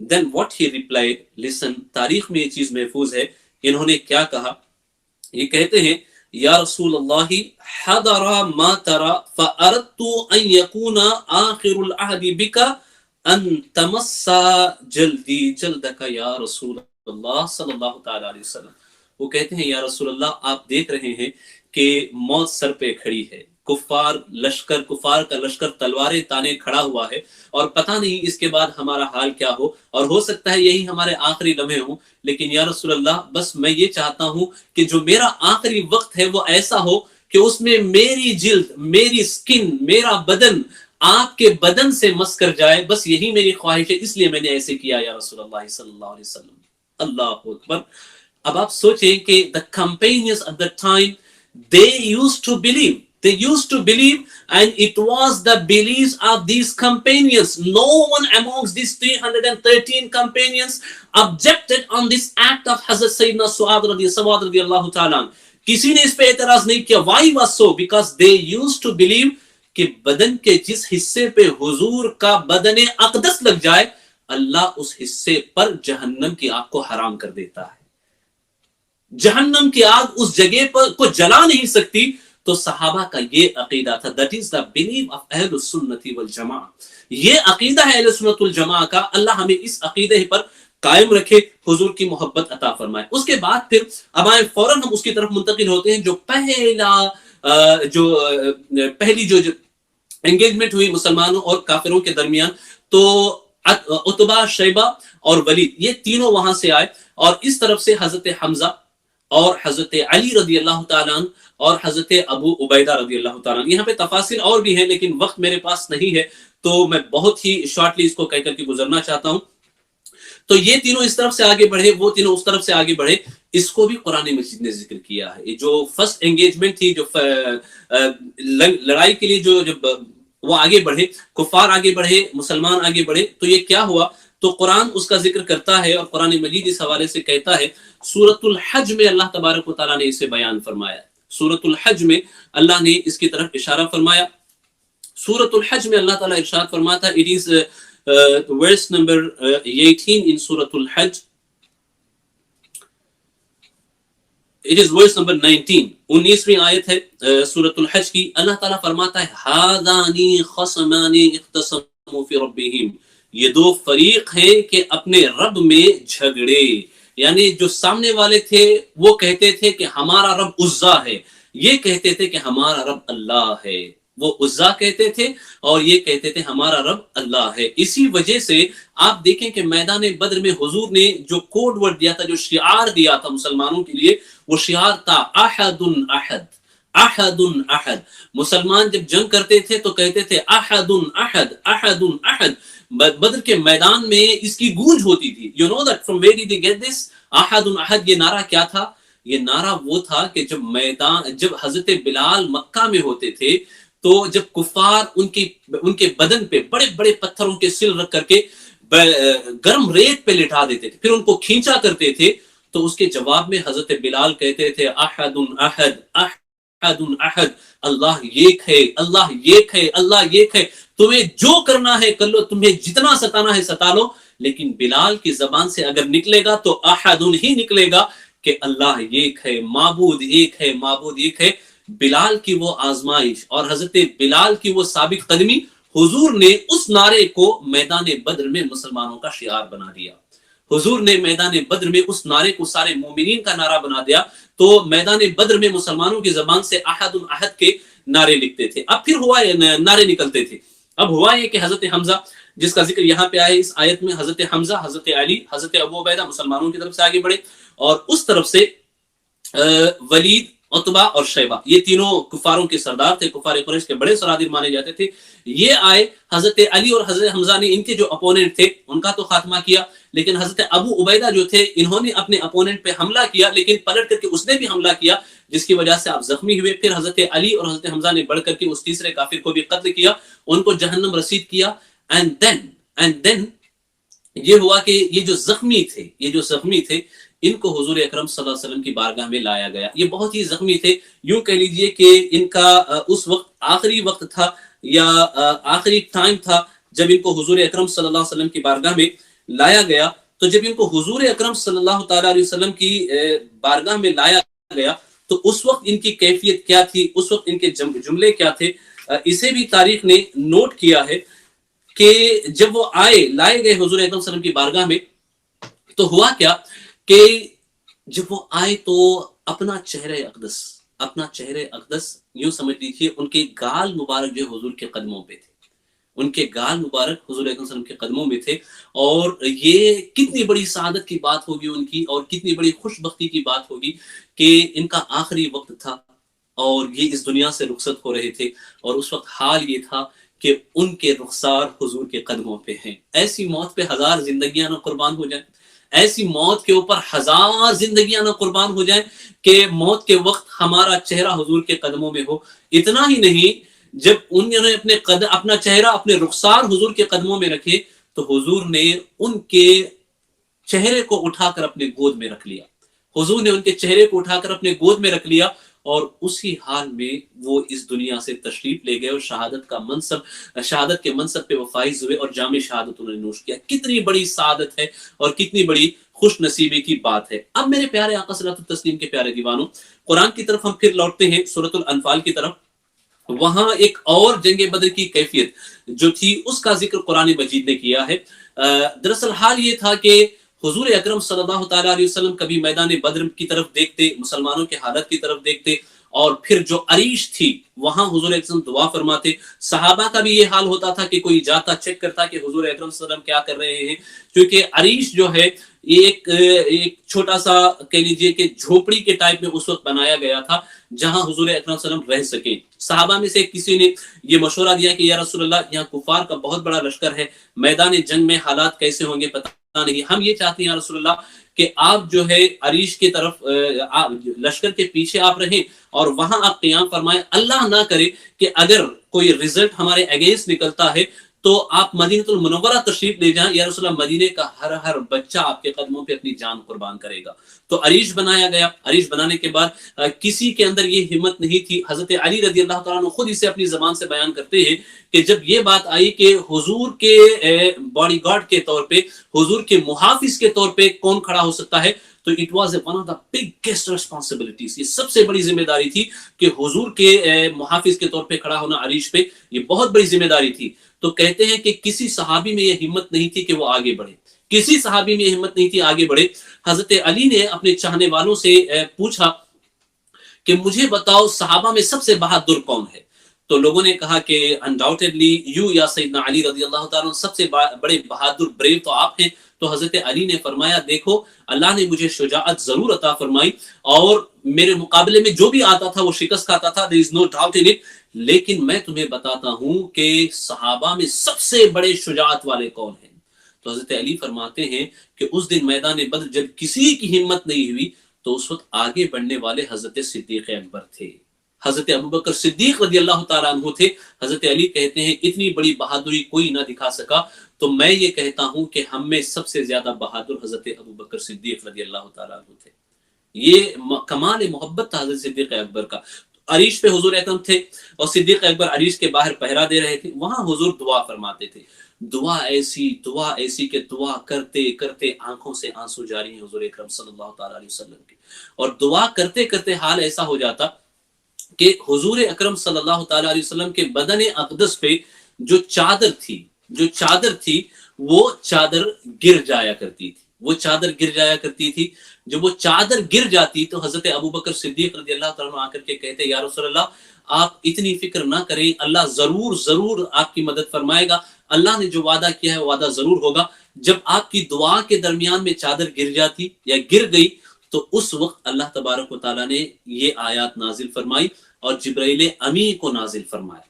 Then what he replied, listen, تاریخ میں یہ چیز محفوظ ہے. انہوں نے کیا کہا؟ یہ کہتے ہیں یا رسول اللہ حضر ما ترى فأردت ان يكون آخر العهد بك ان تمسا جلدی جلدک یا رسول اللہ صلی اللہ تعالی علیہ وسلم. وہ کہتے ہیں یا رسول اللہ آپ دیکھ رہے ہیں کہ موت سر پہ کھڑی ہے، کفار کا لشکر تلواریں تانے کھڑا ہوا ہے اور پتہ نہیں اس کے بعد ہمارا حال کیا ہو، اور ہو سکتا ہے یہی ہمارے آخری لمحے ہوں. لیکن یا رسول اللہ بس میں یہ چاہتا ہوں کہ جو میرا آخری وقت ہے وہ ایسا ہو کہ اس میں میری جلد، میری سکن، میرا بدن آپ کے بدن سے مس کر جائے. بس یہی میری خواہش ہے، اس لیے میں نے ایسے کیا یا رسول اللہ صلی اللہ علیہ وسلم. اللہ اکبر. اب آپ سوچیں کہ the companions at that time they used to believe and it was the beliefs of these companions. No one amongst these 313 companions objected on this act of Hazrat Sayyidina Su'ad radiyallahu ta'ala. کسی نے اس پہ اعتراض نہیں کیا. Why was so? Because they used to believe کہ بدن کے جس حصے پہ حضور کا بدن اقدس لگ جائے اللہ اس حصے پر جہنم کی آگ کو حرام کر دیتا ہے. جہنم کی آگ اس جگہ پر کو جلا نہیں سکتی. تو صحابہ کا یہ عقیدہ تھا. That is the belief of اہل السنت والجماع. یہ عقیدہ ہے اہل سنت والجماع کا. اللہ ہمیں اس عقیدے پر قائم رکھے، حضور کی محبت عطا فرمائے. اس کے بعد پھر اب آئے فوراً ہم اس کی طرف منتقل ہوتے ہیں جو پہلی جو انگیجمنٹ ہوئی مسلمانوں اور کافروں کے درمیان. تو عتبہ، شیبہ اور ولید یہ تینوں وہاں سے آئے اور اس طرف سے حضرت حمزہ اور حضرت علی رضی اللہ تعالیٰ عنہ اور حضرت ابو عبیدہ رضی اللہ تعالیٰ عنہ. یہاں پہ تفاصیل اور بھی ہیں لیکن وقت میرے پاس نہیں ہے تو میں بہت ہی شارٹلی اس کو کہہ کر کے گزرنا چاہتا ہوں. تو یہ تینوں اس طرف سے آگے بڑھے، وہ تینوں اس طرف سے آگے بڑھے. اس کو بھی قرآن مجید نے ذکر کیا ہے. جو فرسٹ انگیجمنٹ تھی، جو لڑائی کے لیے جو وہ آگے بڑھے، کفار آگے بڑھے، مسلمان آگے بڑھے، تو یہ کیا ہوا؟ تو قرآن اس کا ذکر کرتا ہے اور قرآن مجید اس حوالے سے کہتا ہے. سورۃ الحج میں اللہ تبارک و تعالیٰ نے اسے بیان فرمایا. سورۃ الحج میں اللہ نے اس کی طرف اشارہ فرمایا. سورۃ الحج میں اللہ تعالیٰ ارشاد فرماتا ہے. It is verse number 18 in سورۃ الحج. It is verse number 19. 19ویں آیت ہے سورۃ الحج کی. اللہ تعالیٰ فرماتا ہے ہذانی خصمان اختصموا فی ربہم، یہ دو فریق ہیں کہ اپنے رب میں جھگڑے. یعنی جو سامنے والے تھے وہ کہتے تھے کہ ہمارا رب عزا ہے، یہ کہتے تھے کہ ہمارا رب اللہ ہے. وہ عزا کہتے تھے اور یہ کہتے تھے ہمارا رب اللہ ہے. اسی وجہ سے آپ دیکھیں کہ میدان بدر میں حضور نے جو کوڈ ورڈ دیا تھا، جو شعار دیا تھا مسلمانوں کے لیے، وہ شعار تھا احد احد احد احد. مسلمان جب جنگ کرتے تھے تو کہتے تھے احد احد احد احد. بدر کے میدان میں اس کی گونج ہوتی تھی. You know that from where did they get this احد احد؟ یہ نعرہ کیا تھا؟ یہ نعرہ وہ تھا کہ جب حضرت بلال مکہ میں ہوتے تھے تو جب کفار ان کے بدن پہ بڑے بڑے پتھروں کے سل رکھ کر کے گرم ریت پہ لٹا دیتے تھے، پھر ان کو کھینچا کرتے تھے، تو اس کے جواب میں حضرت بلال کہتے تھے احد احد احد احد، اللہ ایک ہے، اللہ ایک ہے، اللہ ایک ہے. تمہیں جو کرنا ہے کر لو، تمہیں جتنا ستانا ہے ستا لو، لیکن بلال کی زبان سے اگر نکلے گا تو احد ہی نکلے گا کہ اللہ ایک ہے، معبود ایک ہے، معبود ایک ہے. بلال کی وہ آزمائش اور حضرت بلال کی وہ ثابت قدمی، حضور نے اس نعرے کو میدان بدر میں مسلمانوں کا شعار بنا دیا. حضور نے میدان بدر میں اس نعرے کو سارے مومنین کا نعرہ بنا دیا. تو میدان بدر میں مسلمانوں کی زبان سے احد احد کے نعرے لکھتے تھے. اب پھر ہوا نعرے نکلتے تھے. اب ہوا یہ کہ حضرت حمزہ جس کا ذکر یہاں پہ آئے اس آیت میں، حضرت حمزہ، حضرت علی، حضرت ابو عبیدہ مسلمانوں کی طرف سے آگے بڑھے، اور اس طرف سے ولید، عتبہ اور شیبہ، یہ تینوں کفاروں کے سردار تھے، کفار قریش کے بڑے سرادر مانے جاتے تھے. یہ آئے، حضرت علی اور حضرت حمزہ نے ان کے جو اپوننٹ تھے ان کا تو خاتمہ کیا، لیکن حضرت ابو عبیدہ جو تھے انہوں نے اپنے اپوننٹ پہ حملہ کیا، لیکن پلٹ کر کے اس نے بھی حملہ کیا جس کی وجہ سے آپ زخمی ہوئے. پھر حضرت علی اور حضرت حمزہ نے بڑھ کر کے اس تیسرے کافر کو بھی قتل کیا، ان کو جہنم رسید کیا. اینڈ دین یہ ہوا کہ یہ جو زخمی تھے ان کو حضور اکرم صلی اللہ علیہ وسلم کی بارگاہ میں لایا گیا. یہ بہت ہی زخمی تھے، یوں کہہ لیجئے کہ ان کا اس وقت آخری وقت تھا یا آخری ٹائم تھا جب ان کو حضور اکرم صلی اللہ علیہ وسلم کی بارگاہ میں لایا گیا. تو جب ان کو حضور اکرم صلی اللہ تعالیٰ علیہ وسلم کی بارگاہ میں لایا گیا تو اس وقت ان کی کیفیت کیا تھی، اس وقت ان کے جملے کیا تھے، اسے بھی تاریخ نے نوٹ کیا ہے کہ جب وہ لائے گئے حضور اکرم صلی اللہ علیہ وسلم کی بارگاہ میں تو ہوا کیا کہ جب وہ آئے تو اپنا چہرہ اقدس یوں سمجھ لیجیے ان کے گال مبارک جو حضور کے قدموں پہ تھے، ان کے گال مبارک حضور اکرم صلی اللہ علیہ وسلم کے قدموں میں تھے. اور یہ کتنی بڑی سعادت کی بات ہوگی ان کی، اور کتنی بڑی خوش بختی کی بات ہوگی کہ ان کا آخری وقت تھا اور یہ اس دنیا سے رخصت ہو رہے تھے، اور اس وقت حال یہ تھا کہ ان کے رخسار حضور کے قدموں پہ ہیں. ایسی موت پہ 1000 زندگیاں نہ قربان ہو جائیں، ایسی موت کے اوپر 1000 زندگیاں نہ قربان ہو جائیں کہ موت کے وقت ہمارا چہرہ حضور کے قدموں میں ہو. اتنا ہی نہیں، جب انہوں نے اپنا چہرہ، اپنے رخسار حضور کے قدموں میں رکھے تو حضور نے ان کے چہرے کو اٹھا کر اپنے گود میں رکھ لیا. حضور نے ان کے چہرے کو اٹھا کر اپنے گود میں رکھ لیا، اور اسی حال میں وہ اس دنیا سے تشریف لے گئے اور شہادت کے منصب پہ وہ فائز ہوئے اور جام شہادت انہوں نے نوش کیا. کتنی بڑی سعادت ہے اور کتنی بڑی خوش نصیبی کی بات ہے. اب میرے پیارے آقا صلی اللہ علیہ وسلم کے پیارے دیوانوں، قرآن کی طرف ہم پھر لوٹتے ہیں، سورۃ الانفال کی طرف. وہاں ایک اور جنگ بدر کی کیفیت جو تھی اس کا ذکر قرآن مجید نے کیا ہے. دراصل حال یہ تھا کہ حضور اکرم صلی اللہ تعالیٰ علیہ وسلم کبھی میدان بدر کی طرف دیکھتے، مسلمانوں کی حالت کی طرف دیکھتے، اور پھر جو عریش تھی وہاں حضور اکرم دعا فرماتے. صحابہ کا بھی یہ حال ہوتا تھا کہ کوئی جاتا چیک کرتا کہ حضور اکرم صلی اللہ علیہ وسلم کیا کر رہے ہیں، کیونکہ عریش جو ہے یہ ایک چھوٹا سا کہہ لیجئے کہ جھوپڑی کے ٹائپ میں اس وقت بنایا گیا تھا جہاں حضور اکرم صلی اللہ علیہ وسلم رہ سکے. صحابہ میں سے کسی نے یہ مشورہ دیا کہ یا رسول اللہ، یہاں کفار کا بہت بڑا لشکر ہے، میدان جنگ میں حالات کیسے ہوں گے پتہ نہیں، ہم یہ چاہتے ہیں یا رسول اللہ کہ آپ جو ہے عریش کی طرف لشکر کے پیچھے آپ رہیں اور وہاں آپ قیام فرمائیں. اللہ نہ کرے کہ اگر کوئی رزلٹ ہمارے اگینسٹ نکلتا ہے تو آپ مدینہ المنورہ تشریف لے جائیں، یا رسول اللہ مدینے کا ہر بچہ آپ کے قدموں پہ اپنی جان قربان کرے گا. تو عریش بنایا گیا. عریش بنانے کے بعد کسی کے اندر یہ ہمت نہیں تھی. حضرت علی رضی اللہ تعالیٰ عنہ خود اسے اپنی زبان سے بیان کرتے ہیں کہ جب یہ بات آئی کہ حضور کے باڈی گارڈ کے طور پہ، حضور کے محافظ کے طور پہ کون کھڑا ہو سکتا ہے، تو it was one of the biggest responsibilities, یہ سب سے بڑی ذمہ داری تھی کہ حضور کے محافظ کے طور پہ کھڑا ہونا عریش پہ، یہ بہت بڑی ذمہ داری تھی۔ تو کہتے ہیں کہ کسی صحابی میں یہ ہمت نہیں تھی کہ وہ آگے بڑھے، کسی صحابی میں یہ ہمت نہیں تھی آگے بڑھے۔ حضرت علی نے اپنے چاہنے والوں سے پوچھا کہ مجھے بتاؤ صحابہ میں سب سے بہادر کون ہے؟ تو لوگوں نے کہا کہ انڈاؤٹیڈلی یو یا سیدنا علی رضی اللہ تعالیٰ، سب سے بڑے بہادر بریو تو آپ ہیں۔ تو حضرت علی نے فرمایا دیکھو اللہ نے مجھے شجاعت ضرور عطا فرمائی، اور میرے مقابلے میں جو بھی آتا تھا وہ شکست کھاتا تھا، there is no doubt in it، لیکن میں تمہیں بتاتا ہوں کہ صحابہ میں سب سے بڑے شجاعت والے کون ہیں؟ تو حضرت علی فرماتے ہیں کہ اس دن میدان بدر جب کسی کی ہمت نہیں ہوئی تو اس وقت آگے بڑھنے والے حضرت صدیق اکبر تھے، حضرت ابوبکر صدیق رضی اللہ تعالیٰ عنہ تھے۔ حضرت علی کہتے ہیں اتنی بڑی بہادری کوئی نہ دکھا سکا، تو میں یہ کہتا ہوں کہ ہم میں سب سے زیادہ بہادر حضرت ابوبکر صدیق رضی اللہ تعالیٰ عنہ تھے۔ یہ کمال محبت تھا حضرت صدیق اکبر کا۔ عریش پہ حضور اکرم تھے اور صدیق اکبر عریش کے باہر پہرا دے رہے تھے، وہاں حضور دعا فرماتے تھے، دعا ایسی کہ دعا کرتے کرتے آنکھوں سے آنسو جاری ہیں حضور اکرم صلی اللہ تعالیٰ علیہ وسلم کے، اور دعا کرتے کرتے حال ایسا ہو جاتا کہ حضور اکرم صلی اللہ تعالیٰ علیہ وسلم کے بدن اقدس پہ جو چادر تھی وہ چادر گر جایا کرتی تھی۔ جب وہ چادر گر جاتی تو حضرت ابوبکر صدیق رضی اللہ تعالیٰ عنہ آ کر کے کہتے یا رسول اللہ آپ اتنی فکر نہ کریں، اللہ ضرور آپ کی مدد فرمائے گا، اللہ نے جو وعدہ کیا ہے وہ وعدہ ضرور ہوگا۔ جب آپ کی دعا کے درمیان میں چادر گر جاتی یا گر گئی تو اس وقت اللہ تبارک و تعالیٰ نے یہ آیات نازل فرمائی اور جبرائیل امی کو نازل فرمایا،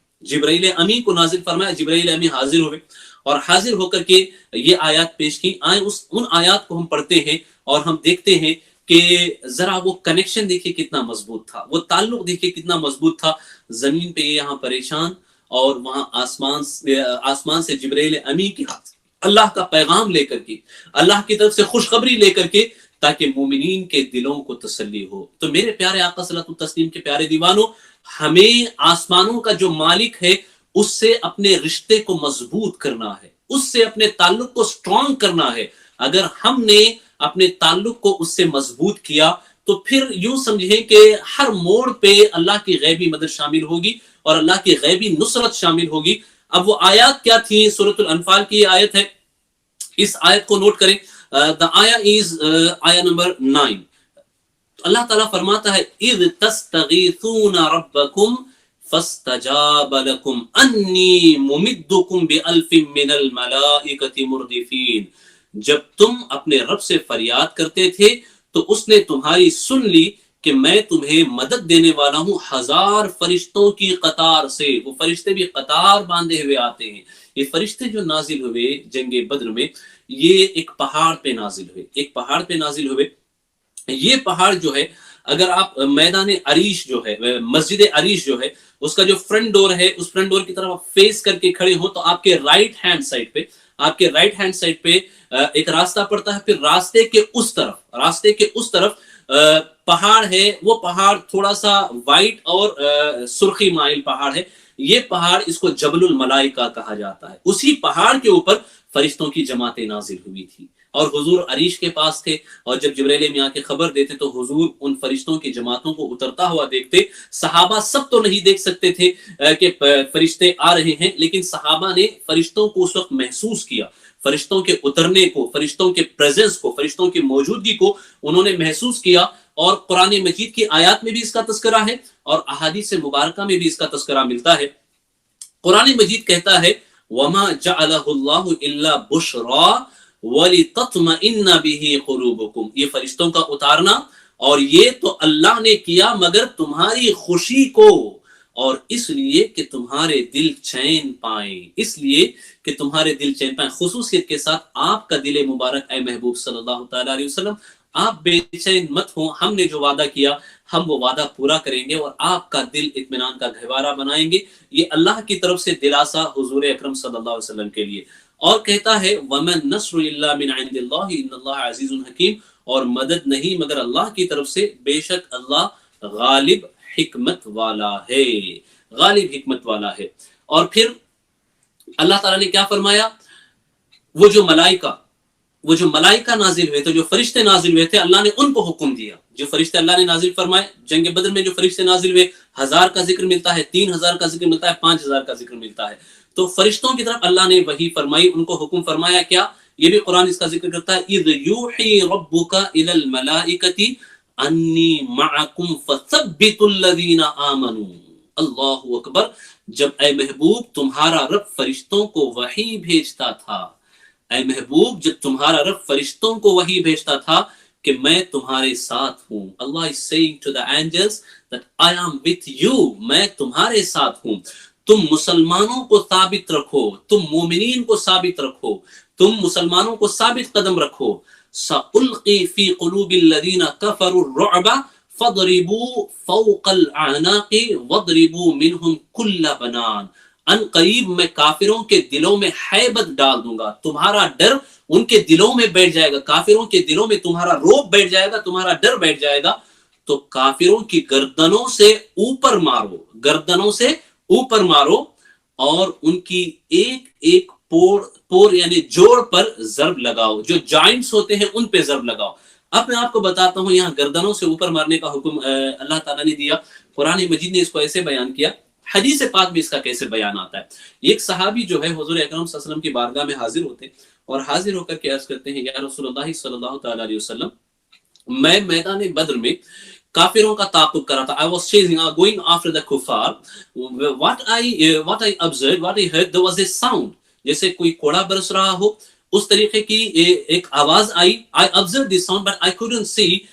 جبرائیل امی حاضر ہوئے اور حاضر ہو کر کے یہ آیات پیش کی۔ ان آیات کو ہم پڑھتے ہیں اور ہم دیکھتے ہیں کہ ذرا وہ کنیکشن دیکھیں کتنا مضبوط تھا، وہ تعلق دیکھیں کتنا مضبوط تھا، زمین پہ یہاں پریشان اور وہاں آسمان سے جبرائیل امی کی اللہ کا پیغام لے کر کے، اللہ کی طرف سے خوشخبری لے کر کے، تاکہ مومنین کے دلوں کو تسلی ہو۔ تو میرے پیارے آقا صلی اللہ علیہ وسلم کے پیارے دیوانوں، ہمیں آسمانوں کا جو مالک ہے اس سے اپنے رشتے کو مضبوط کرنا ہے، اس سے اپنے تعلق کو سٹرونگ کرنا ہے۔ اگر ہم نے اپنے تعلق کو اس سے مضبوط کیا تو پھر یوں سمجھیں کہ ہر موڑ پہ اللہ کی غیبی مدد شامل ہوگی اور اللہ کی غیبی نصرت شامل ہوگی۔ اب وہ آیات کیا تھیں؟ سورۃ الانفال کی یہ آیت ہے، اس آیت کو نوٹ کریں۔ the ayah is ayah number 9۔ اللہ تعالیٰ فرماتا ہے اِذْ تَسْتَغِيثُونَ رَبَّكُمْ فَاسْتَجَابَ لَكُمْ أَنِّي مُمِدُّكُمْ بِأَلْفٍ مِّنَ الْمَلَائِكَةِ مُرْدِفِينَ، جب تم اپنے رب سے فریاد کرتے تھے تو اس نے تمہاری سن لی کہ میں تمہیں مدد دینے والا ہوں 1000 فرشتوں کی قطار سے۔ وہ فرشتے بھی قطار باندھے ہوئے آتے ہیں۔ یہ فرشتے جو نازل ہوئے جنگ بدر میں، یہ ایک پہاڑ پہ نازل ہوئے۔ یہ پہاڑ جو ہے، اگر آپ میدان عریش جو ہے، مسجد عریش جو ہے، اس کا جو فرنٹ ڈور ہے، اس فرنٹ ڈور کی طرف فیس کر کے کھڑے ہوں تو آپ کے رائٹ ہینڈ سائڈ پہ ایک راستہ پڑتا ہے، پھر راستے کے اس طرف پہاڑ ہے۔ وہ پہاڑ تھوڑا سا وائٹ اور سرخی مائل پہاڑ ہے۔ یہ پہاڑ اس کو جبل الملائکہ کہا جاتا ہے۔ اسی پہاڑ کے اوپر فرشتوں کی جماعتیں نازل ہوئی تھی اور حضور عریش کے پاس تھے، اور جب جبرائیل میں آ کے خبر دیتے تو حضور ان فرشتوں کی جماعتوں کو اترتا ہوا دیکھتے۔ صحابہ سب تو نہیں دیکھ سکتے تھے کہ فرشتے آ رہے ہیں، لیکن صحابہ نے فرشتوں کو اس وقت محسوس کیا، فرشتوں کے اترنے کو، فرشتوں کے پریزنس کو، فرشتوں کی موجودگی کو انہوں نے محسوس کیا۔ اور قرآن مجید کی آیات میں بھی اس کا تذکرہ ہے اور احادیث مبارکہ میں بھی اس کا تذکرہ ملتا ہے۔ قرآن مجید کہتا ہے وَمَا جَعَلَهُ اللَّهُ إِلَّا بُشْرَى وَلِتَطْمَئِنَّ بِهِ قُلُوبُكُمْ، یہ فرشتوں کا اتارنا اور یہ تو اللہ نے کیا مگر تمہاری خوشی کو، اور اس لیے کہ تمہارے دل چین پائیں، خصوصیت کے ساتھ آپ کا دل مبارک اے محبوب صلی اللہ تعالیٰ علیہ وسلم، آپ بے چین مت ہوں، ہم نے جو وعدہ کیا ہم وہ وعدہ پورا کریں گے اور آپ کا دل اطمینان کا گہوارہ بنائیں گے۔ یہ اللہ کی طرف سے دلاسا حضور اکرم صلی اللہ علیہ وسلم کے لیے۔ اور کہتا ہے وَمَن نَصْرُ إِلَّا مِنْ عِنْدِ اللَّهِ إِنَّ اللَّهَ عَزِيزٌ حَكِيمٌ، اور مدد نہیں مگر اللہ کی طرف سے، بے شک اللہ غالب حکمت والا ہے۔ اور پھر اللہ تعالیٰ نے کیا فرمایا؟ وہ جو ملائکہ وہ جو ملائکہ نازل ہوئے تھے، جو فرشتے نازل ہوئے تھے، اللہ نے ان کو حکم دیا. جو فرشتے اللہ نے نازل فرمائے، جنگ بدر میں جو فرشتے نازل ہوئے، 1000 کا ذکر ملتا ہے، 3000 کا ذکر ملتا ہے، 5000 کا ذکر ملتا ہے. تو فرشتوں کی طرف اللہ نے وحی فرمائی، ان کو حکم فرمایا. کیا؟ یہ بھی قرآن اس کا ذکر کرتا ہے، اذ یوحی ربک الی الملائکۃ انی معکم فثبتوا الذین آمنوا. اللہ اکبر. جب اے محبوب تمہارا رب فرشتوں کو وحی بھیجتا تھا، اے محبوب جب تمہارا رب فرشتوں کو وحی بھیجتا تھا کہ میں تمہارے ساتھ ہوں. اللہ is saying to the angels that I am with you. میں تمہارے ساتھ ہوں. تم مسلمانوں کو ثابت رکھو، تم مومنین کو ثابت رکھو، تم مسلمانوں کو ثابت قدم رکھو. سألقی فی قلوب الذین کفروا الرعب فضربوا فوق الاعناق وضربوا منہم کل بنان. ان قریب میں کافروں کے دلوں میں ہیبت ڈال دوں گا، تمہارا ڈر ان کے دلوں میں بیٹھ جائے گا، کافروں کے دلوں میں تمہارا روب بیٹھ جائے گا، تمہارا ڈر بیٹھ جائے گا. تو کافروں کی گردنوں سے اوپر مارو، گردنوں سے اوپر مارو، اور ان کی ایک ایک پور یعنی جوڑ پر ضرب لگاؤ، جو جوائنٹس ہوتے ہیں ان پہ ضرب لگاؤ. اب میں آپ کو بتاتا ہوں یہاں گردنوں سے اوپر مارنے کا حکم اللہ تعالیٰ نے دیا. قرآن مجید نے اس کو ایسے بیان کیا، حدیث پاک بھی اس کا کیسے بیان آتا ہے. ایک صحابی جو ہے حضور اکرم صلی اللہ علیہ وسلم کی بارگاہ میں حاضر ہوتے اور حاضر ہو کر کے عرض کرتے ہیں، یا رسول اللہ صلی اللہ تعالیٰ علیہ وسلم، میں میدان بدر میں کافروں کا تعاقب کر رہا تھا. I was chasing, going after the kuffar. What I observed, what I heard, there was a sound. جیسے کوئی کوڑا برس رہا ہو، اس طریقے کی ایک آواز آئی. I observed this sound, but I couldn't see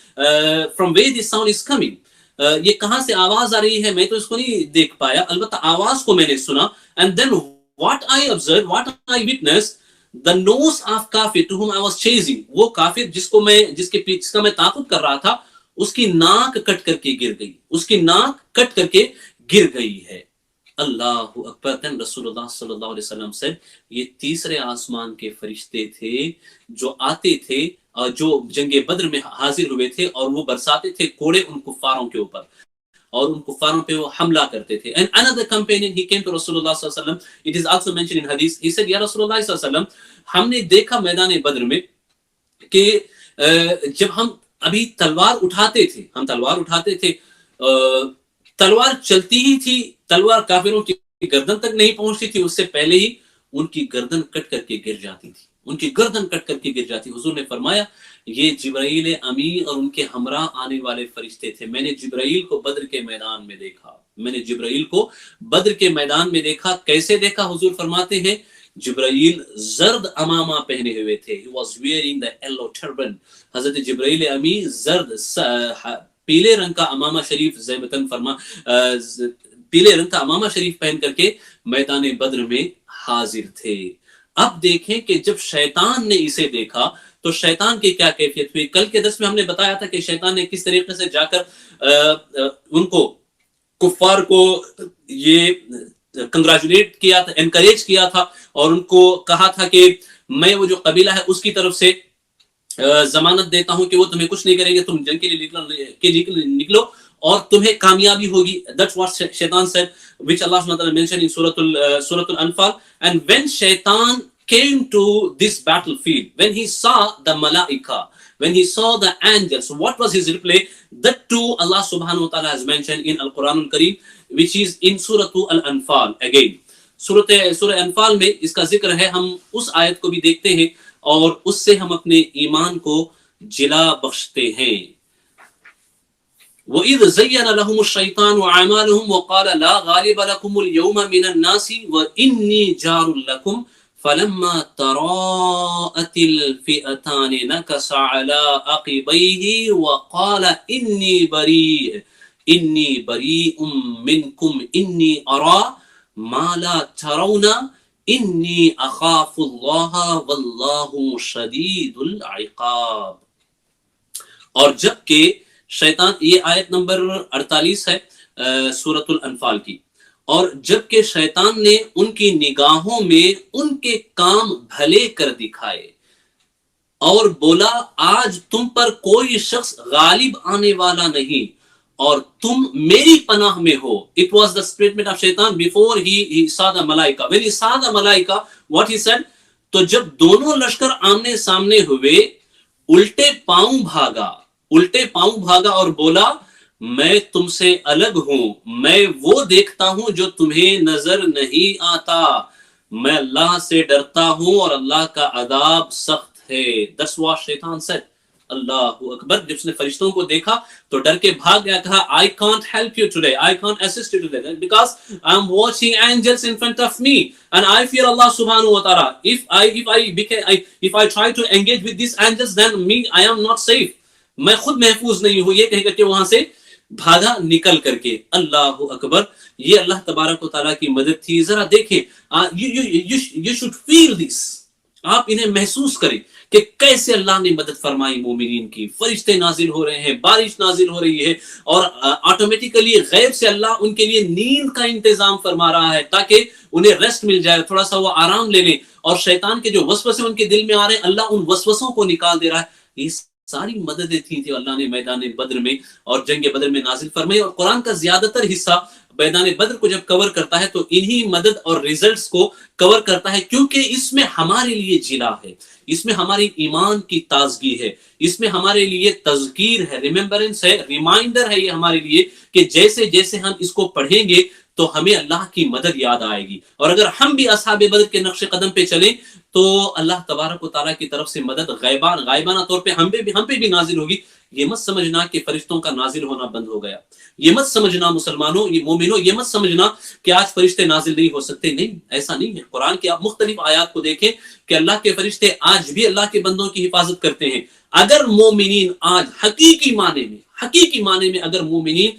from where this sound is coming. یہ کہاں سے آواز آ رہی ہے میں تو اس کو نہیں دیکھ پایا، البتہ آواز کو میں نے سنا. And then what I observed, what I witnessed, the nose of kafir to whom I was chasing. وہ کافر جس کا میں تعاقب کر رہا تھا، اس کی ناک کٹ کر کے گر گئی، اس کی ناک کٹ کر کے گر گئی ہے. اللہ اکبر. then رسول اللہ صلی اللہ علیہ وسلم سے یہ تیسرے آسمان کے فرشتے تھے جو آتے تھے، جو جنگ بدر میں حاضر ہوئے تھے، اور وہ برساتے تھے کوڑے ان کفاروں کے اوپر، اور ان کفاروں پہ وہ حملہ کرتے تھے. And another companion, he came to Rasulullah صلی اللہ علیہ وسلم. It is also mentioned in hadith. He said, یا رسول اللہ صلی اللہ علیہ وسلم، ہم نے دیکھا میدان بدر میں کہ جب ہم ابھی تلوار اٹھاتے تھے، تلوار چلتی ہی تھی، تلوار کافروں کی گردن تک نہیں پہنچتی تھی، اس سے پہلے ہی ان کی گردن کٹ کر کے گر جاتی تھی، ان کی گردن کٹ کر کے گر جاتی. حضور نے فرمایا یہ جبرائیل امی اور ان کے ہمراہ آنے والے فرشتے تھے. میں نے جبرائیل کو بدر کے میدان میں دیکھا، میں نے جبرائیل کو بدر کے میدان میں دیکھا. کیسے دیکھا؟ حضور فرماتے ہیں جبرائیل زرد امامہ پہنے ہوئے تھے. He was wearing the yellow turban. حضرت جبرائیل امی زرد پیلے رنگ کا امامہ شریف زیبتن پیلے رنگ کا امامہ شریف پہن کر کے میدان بدر میں حاضر تھے. اب دیکھیں کہ جب شیطان نے اسے دیکھا تو شیطان کی کیا کیفیت ہوئی. کل کے درس میں ہم نے بتایا تھا کہ شیطان نے کس طریقے سے جا کر ان کو کفار کو یہ کنگریچولیٹ کیا تھا، انکریج کیا تھا، اور ان کو کہا تھا کہ میں وہ جو قبیلہ ہے اس کی طرف سے ضمانت دیتا ہوں کہ وہ تمہیں کچھ نہیں کریں گے، تم جنگ کے لیے نکلو اور تمہیں کامیابی ہوگی. That's what Shaitan said, which Allah subhanahu wa ta'ala mentioned in Surah Al-Anfal. And when Shaitan came to this battlefield, when he saw the malaika, when he saw the angels, what was his reply? That too Allah subhanahu wa ta'ala has mentioned in Al-Quran Al-Kareem, which is in Surah Al-Anfal again. Surah Anfal میں اس کا ذکر ہے. ہم اس آیت کو بھی دیکھتے ہیں اور اس سے ہم اپنے ایمان کو جلا بخشتے ہیں. وَإِذْ زَيَّنَ لَهُمُ الشَّيْطَانُ أَعْمَالَهُمْ وَقَالَ لَا غَالِبَ لَكُمُ الْيَوْمَ مِنَ النَّاسِ وَإِنِّي جَارٌ لَكُمْ فَلَمَّا تَرَاءَتِ الْفِئَتَانِ نَكَصَ عَلَىٰ عَقِبَيْهِ وَقَالَ إِنِّي بَرِيءٌ مِّنكُمْ إِنِّي أَرَىٰ مَا لَا تَرَوْنَ إِنِّي أَخَافُ اللَّهَ وَاللَّهُ شَدِيدُ الْعِقَابِ. اور جبکہ شیطان، یہ آیت نمبر 48 ہے سورۃ الانفال کی. اور جبکہ شیطان نے ان کی نگاہوں میں ان کے کام بھلے کر دکھائے اور بولا آج تم پر کوئی شخص غالب آنے والا نہیں اور تم میری پناہ میں ہو. It was the statement of Shaitan before he saw the malaika. When he saw the malaika, what he said? تو جب دونوں لشکر آمنے سامنے ہوئے الٹے پاؤں بھاگا اور بولا میں تم سے الگ ہوں، میں وہ دیکھتا ہوں جو تمہیں نظر نہیں آتا، میں اللہ سے ڈرتا ہوں اور اللہ کا عذاب سخت ہے. That's what شیطان said. اللہ اکبر. جب اس نے فرشتوں کو دیکھا تو ڈر کے بھاگ گیا، کہا I can't help you today, I can't assist you today because I'm watching angels in front of me and I fear Allah subhanahu wa ta'ala. If I try to engage with these angels then me I am not safe. میں خود محفوظ نہیں ہوں. یہ کہہ کر کے وہاں سے بھاگا نکل کر کے. اللہ اکبر. یہ اللہ تبارک و تعالیٰ کی مدد تھی. ذرا دیکھیں, you should feel this. آپ انہیں محسوس کریں کہ کیسے اللہ نے مدد فرمائی مومنین کی. فرشتے نازل ہو رہے ہیں, بارش نازل ہو رہی ہے, اور آٹومیٹیکلی غیب سے اللہ ان کے لیے نیند کا انتظام فرما رہا ہے تاکہ انہیں ریسٹ مل جائے, تھوڑا سا وہ آرام لے لیں. اور شیطان کے جو وسوسے ان کے دل میں آ رہے ہیں, اللہ ان وسوسوں کو نکال دے رہا ہے. یہ ساری مددیں تھیں اللہ نے میدان بدر میں اور جنگ بدر میں نازل فرمائی. اور قرآن کا زیادہ تر حصہ میدان بدر کو جب کور کرتا ہے تو انہی مدد اور ریزلٹس کو کور کرتا ہے, کیونکہ اس میں ہمارے لیے جلا ہے, اس میں ہماری ایمان کی تازگی ہے, اس میں ہمارے لیے تذکیر ہے, ریممبرنس ہے, ریمائنڈر ہے یہ ہمارے لیے کہ جیسے جیسے ہم اس کو پڑھیں گے تو ہمیں اللہ کی مدد یاد آئے گی. اور اگر ہم بھی اصحاب بدر کے نقش قدم پہ چلیں تو اللہ تبارک و تعالیٰ کی طرف سے مدد غائبانہ طور پہ ہم پہ بھی نازل ہوگی. یہ مت سمجھنا کہ فرشتوں کا نازل ہونا بند ہو گیا, یہ مت سمجھنا مسلمانوں, یہ مومنوں, یہ مت سمجھنا کہ آج فرشتے نازل نہیں ہو سکتے. نہیں, ایسا نہیں ہے. قرآن کی آپ مختلف آیات کو دیکھیں کہ اللہ کے فرشتے آج بھی اللہ کے بندوں کی حفاظت کرتے ہیں. اگر مومنین آج حقیقی معنی میں اگر مومنین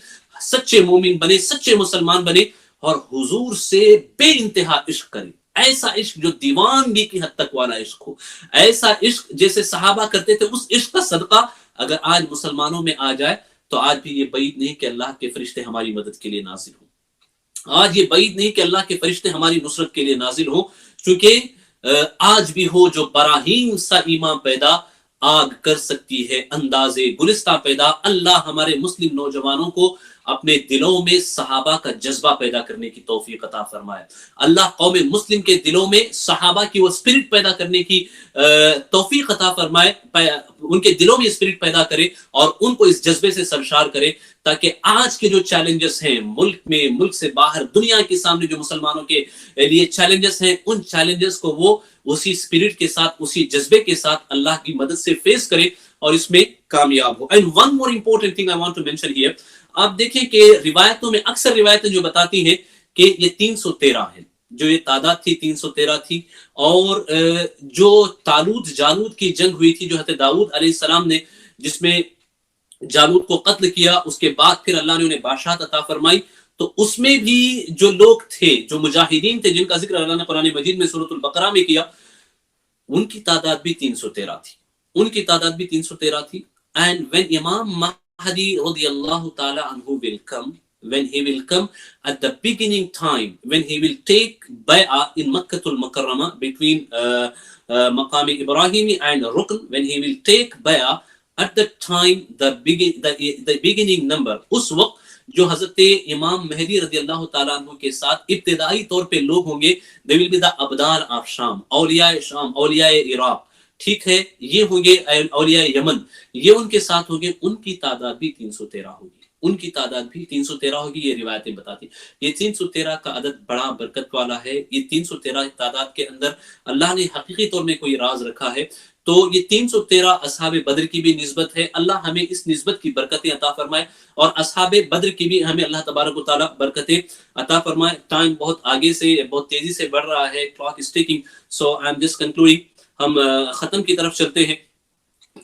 سچے مومن بنے, سچے مسلمان بنے اور حضور سے بے انتہا عشق کریں, ایسا عشق جو دیوانگی کی حد تک والا عشق ہو, ایسا عشق جیسے صحابہ کرتے تھے, اس عشق کا صدقہ اگر آج مسلمانوں میں آ جائے تو آج بھی یہ بعید نہیں کہ اللہ کے فرشتے ہماری مدد کے لیے نازل ہوں. آج یہ بعید نہیں کہ اللہ کے فرشتے ہماری نصرت کے لیے نازل ہوں, چونکہ آج بھی ہو جو براہیم سا ایمان پیدا آگ کر سکتی ہے انداز گلستہ پیدا. اللہ ہمارے مسلم نوجوانوں کو اپنے دلوں میں صحابہ کا جذبہ پیدا کرنے کی توفیق عطا فرمائے. اللہ قوم مسلم کے دلوں میں صحابہ کی وہ اسپرٹ پیدا کرنے کی توفیق عطا فرمائے, ان کے دلوں میں اسپرٹ پیدا کرے اور ان کو اس جذبے سے سرشار کرے, تاکہ آج کے جو چیلنجز ہیں ملک میں, ملک سے باہر, دنیا کے سامنے جو مسلمانوں کے لیے چیلنجز ہیں, ان چیلنجز کو وہ اسی اسپرٹ کے ساتھ, اسی جذبے کے ساتھ اللہ کی مدد سے فیس کرے اور اس میں کامیاب ہو. And one more important thing I want to mention here. آپ دیکھیں کہ روایتوں میں اکثر روایتیں جو بتاتی ہیں کہ یہ 313 ہے, جو یہ تعداد تھی 313 تھی. اور جو طالوت جالوت کی جنگ ہوئی تھی, جو حضرت داؤد علیہ السلام نے جس میں جالوت کو قتل کیا, اس کے بعد پھر اللہ نے انہیں بادشاہت عطا فرمائی, تو اس میں بھی جو لوگ تھے, جو مجاہدین تھے, جن کا ذکر اللہ نے قرآن مجید میں سورۃ البقرہ میں کیا, ان کی تعداد بھی 313 تھی. اینڈ وین امام Mahdi radiallahu ta'ala anhu will come, when he will come at the beginning time, when he will take bay'ah in Makkah al-Mukarramah between Maqam Ibrahim and Rukn, when he will take bay'ah at that time, the beginning number, اس وقت جو حضرت امام مہدی رضی اللہ تعالیٰ عنہ کے ساتھ ابتدائی طور پہ لوگ ہوں گے, they will be the Abdal of شام, اولیاء شام, اولیاء عراق, ٹھیک ہے, یہ ہوں گے اولیاء یمن, یہ ان کے ساتھ ہوں گے. ان کی تعداد بھی 313 ہوگی, یہ روایتیں بتاتی. یہ 313 کا عدد بڑا برکت والا ہے. یہ 313 تعداد کے اندر اللہ نے حقیقی طور میں کوئی راز رکھا ہے. تو یہ 313 اصحاب بدر کی بھی نسبت ہے. اللہ ہمیں اس نسبت کی برکتیں عطا فرمائے, اور اصحاب بدر کی بھی ہمیں اللہ تبارک و تعالیٰ برکتیں عطا فرمائے. ٹائم بہت آگے سے, بہت تیزی سے بڑھ رہا ہے, clock is taking, so I am just concluding. ہم ختم کی طرف چلتے ہیں.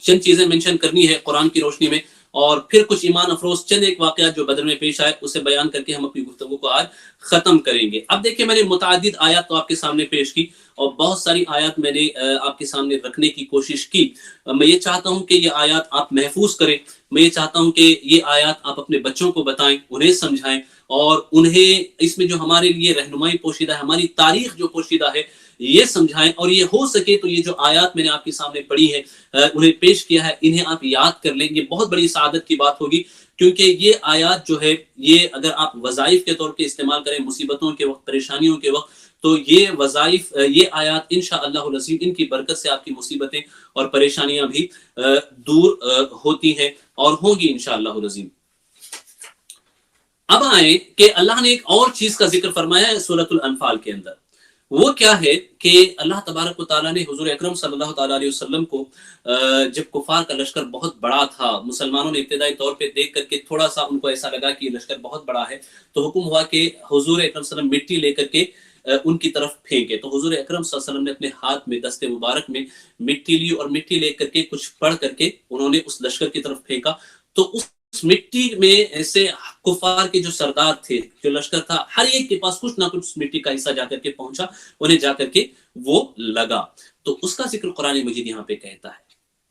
چند چیزیں مینشن کرنی ہے قرآن کی روشنی میں, اور پھر کچھ ایمان افروز چند ایک واقعات جو بدر میں پیش آئے اسے بیان کر کے ہم اپنی گفتگو کو آج ختم کریں گے. اب دیکھیں, میں نے متعدد آیات تو آپ کے سامنے پیش کی, اور بہت ساری آیات میں نے آپ کے سامنے رکھنے کی کوشش کی. میں یہ چاہتا ہوں کہ یہ آیات آپ محفوظ کریں, میں یہ چاہتا ہوں کہ یہ آیات آپ اپنے بچوں کو بتائیں, انہیں سمجھائیں, اور انہیں اس میں جو ہمارے لیے رہنمائی پوشیدہ ہے, ہماری تاریخ جو پوشیدہ ہے, یہ سمجھائیں. اور یہ ہو سکے تو یہ جو آیات میں نے آپ کے سامنے پڑھی ہے, انہیں پیش کیا ہے, انہیں آپ یاد کر لیں. یہ بہت بڑی سعادت کی بات ہوگی, کیونکہ یہ آیات جو ہے یہ اگر آپ وظائف کے طور پہ استعمال کریں مصیبتوں کے وقت، پریشانیوں کے وقت، تو یہ وظائف، یہ آیات انشاءاللہ العظیم ان کی برکت سے آپ کی مصیبتیں اور پریشانیاں بھی دور ہوتی ہیں اور ہوں گی انشاءاللہ العظیم۔ اب آئیں کہ اللہ نے ایک اور چیز کا ذکر فرمایا ہے سورۃ الانفال کے اندر، وہ کیا ہے کہ اللہ تبارک و تعالیٰ نے حضور اکرم صلی اللہ تعالیٰ علیہ وسلم کو جب کفار کا لشکر بہت بڑا تھا، مسلمانوں نے ابتدائی طور پہ دیکھ کر کے تھوڑا سا ان کو ایسا لگا کہ یہ لشکر بہت بڑا ہے، تو حکم ہوا کہ حضور اکرم صلی اللہ علیہ وسلم مٹی لے کر کے ان کی طرف پھینکے۔ تو حضور اکرم صلی اللہ علیہ وسلم نے اپنے ہاتھ میں دست مبارک میں مٹی لی اور مٹی لے کر کے کچھ پڑھ کر کے انہوں نے اس لشکر کی طرف پھینکا، تو اس مٹی میں ایسے کفار کے جو سردار تھے، جو لشکر تھا، ہر ایک کے پاس کچھ نہ کچھ مٹی کا حصہ جا کر کے پہنچا، انہیں جا کر کے وہ لگا۔ تو اس کا ذکر قرآن مجید یہاں پہ کہتا ہے۔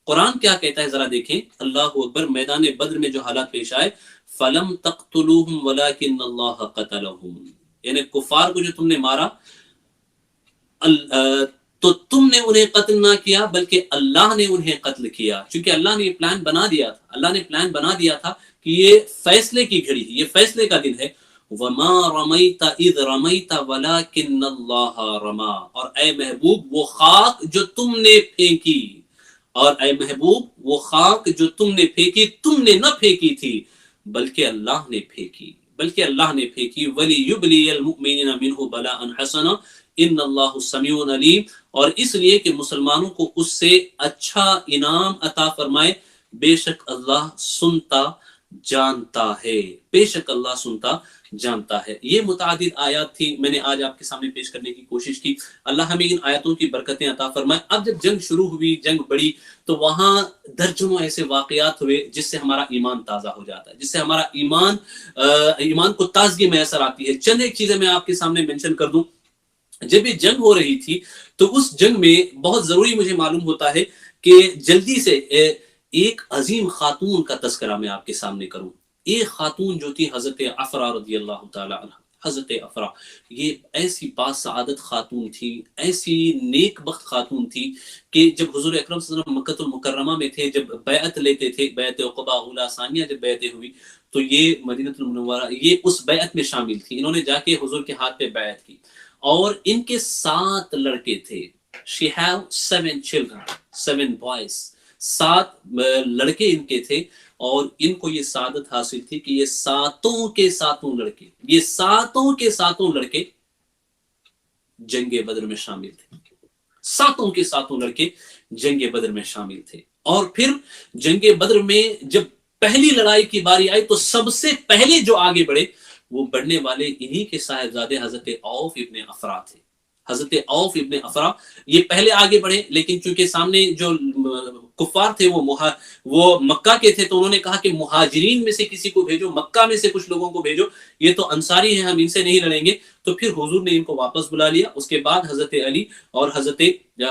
قرآن کیا کہتا ہے ذرا دیکھیں، اللہ اکبر، میدان بدر میں جو حالات پیش آئے، فَلَمْ تَقْتُلُوهُمْ وَلَكِنَّ اللَّهَ قَتَلَهُمْ، یعنی کفار کو جو تم نے مارا تو تم نے انہیں قتل نہ کیا بلکہ اللہ نے انہیں قتل کیا، چونکہ اللہ نے یہ پلان بنا دیا تھا، اللہ نے پلان بنا دیا تھا کہ یہ فیصلے کی گھڑی، یہ فیصلے کا دن ہے۔ وَمَا رَمَيْتَ إِذْ رَمَيْتَ وَلَكِنَّ اللَّهَ رَمَا، اور اے محبوب وہ خاک جو تم نے پھینکی، اور اے محبوب وہ خاک جو تم نے پھینکی، تم نے نہ پھینکی تھی بلکہ اللہ نے پھینکی، بلکہ اللہ نے پھینکی۔ وَلِيُبْلِيَ الْمُؤْمِنِينَ مِنْهُ بَلَاءً حَسَنًا ان اللہ سمیع علیم، اور اس لیے کہ مسلمانوں کو اس سے اچھا انعام عطا فرمائے، بے شک اللہ سنتا جانتا ہے، بے شک اللہ سنتا جانتا ہے۔ یہ متعدد آیات تھی، میں نے آج آپ کے سامنے پیش کرنے کی کوشش کی، اللہ ہمیں ان آیاتوں کی برکتیں عطا فرمائے۔ اب جب جنگ شروع ہوئی، جنگ بڑھی، تو وہاں درجنوں ایسے واقعات ہوئے جس سے ہمارا ایمان تازہ ہو جاتا ہے، جس سے ہمارا ایمان کو تازگی میسر آتی ہے۔ چند ایک چیزیں میں آپ کے سامنے مینشن کر دوں۔ جب یہ جنگ ہو رہی تھی تو اس جنگ میں بہت ضروری مجھے معلوم ہوتا ہے کہ جلدی سے ایک عظیم خاتون کا تذکرہ میں آپ کے سامنے کروں۔ ایک خاتون جو تھی حضرت افرا رضی اللہ تعالی عنہ، حضرت افرا یہ ایسی باسعادت خاتون تھی، ایسی نیک بخت خاتون تھی کہ جب حضور اکرم صلی اللہ علیہ وسلم مکۃ المکرمہ میں تھے، جب بیعت لیتے تھے، بیعت عقبہ اولیٰ ثانیہ جب بیعتیں ہوئی، تو یہ مدینہ المنورہ یہ اس بیعت میں شامل تھی، انہوں نے جا کے حضور کے ہاتھ پہ بیعت کی، اور ان کے 7 لڑکے تھے۔ She have 7 children, 7 boys، 7 لڑکے ان کے تھے، اور ان کو یہ سعادت حاصل تھی کہ یہ ساتوں کے ساتوں لڑکے، یہ ساتوں کے ساتوں لڑکے جنگ بدر میں شامل تھے، ساتوں کے ساتوں لڑکے جنگ بدر میں شامل تھے۔ اور پھر جنگ بدر میں جب پہلی لڑائی کی باری آئی تو سب سے پہلے جو آگے بڑھے وہ بڑھنے والے انہی کے صاحبزادے حضرت عوف ابن افرا تھے۔ حضرت عوف ابن افرا یہ پہلے آگے بڑھے، لیکن چونکہ سامنے جو کفار تھے وہ مکہ کے تھے، تو انہوں نے کہا کہ مہاجرین میں سے کسی کو بھیجو، مکہ میں سے کچھ لوگوں کو بھیجو، یہ تو انصاری ہیں، ہم ان سے نہیں لڑیں گے۔ تو پھر حضور نے ان کو واپس بلا لیا۔ اس کے بعد حضرت علی اور حضرت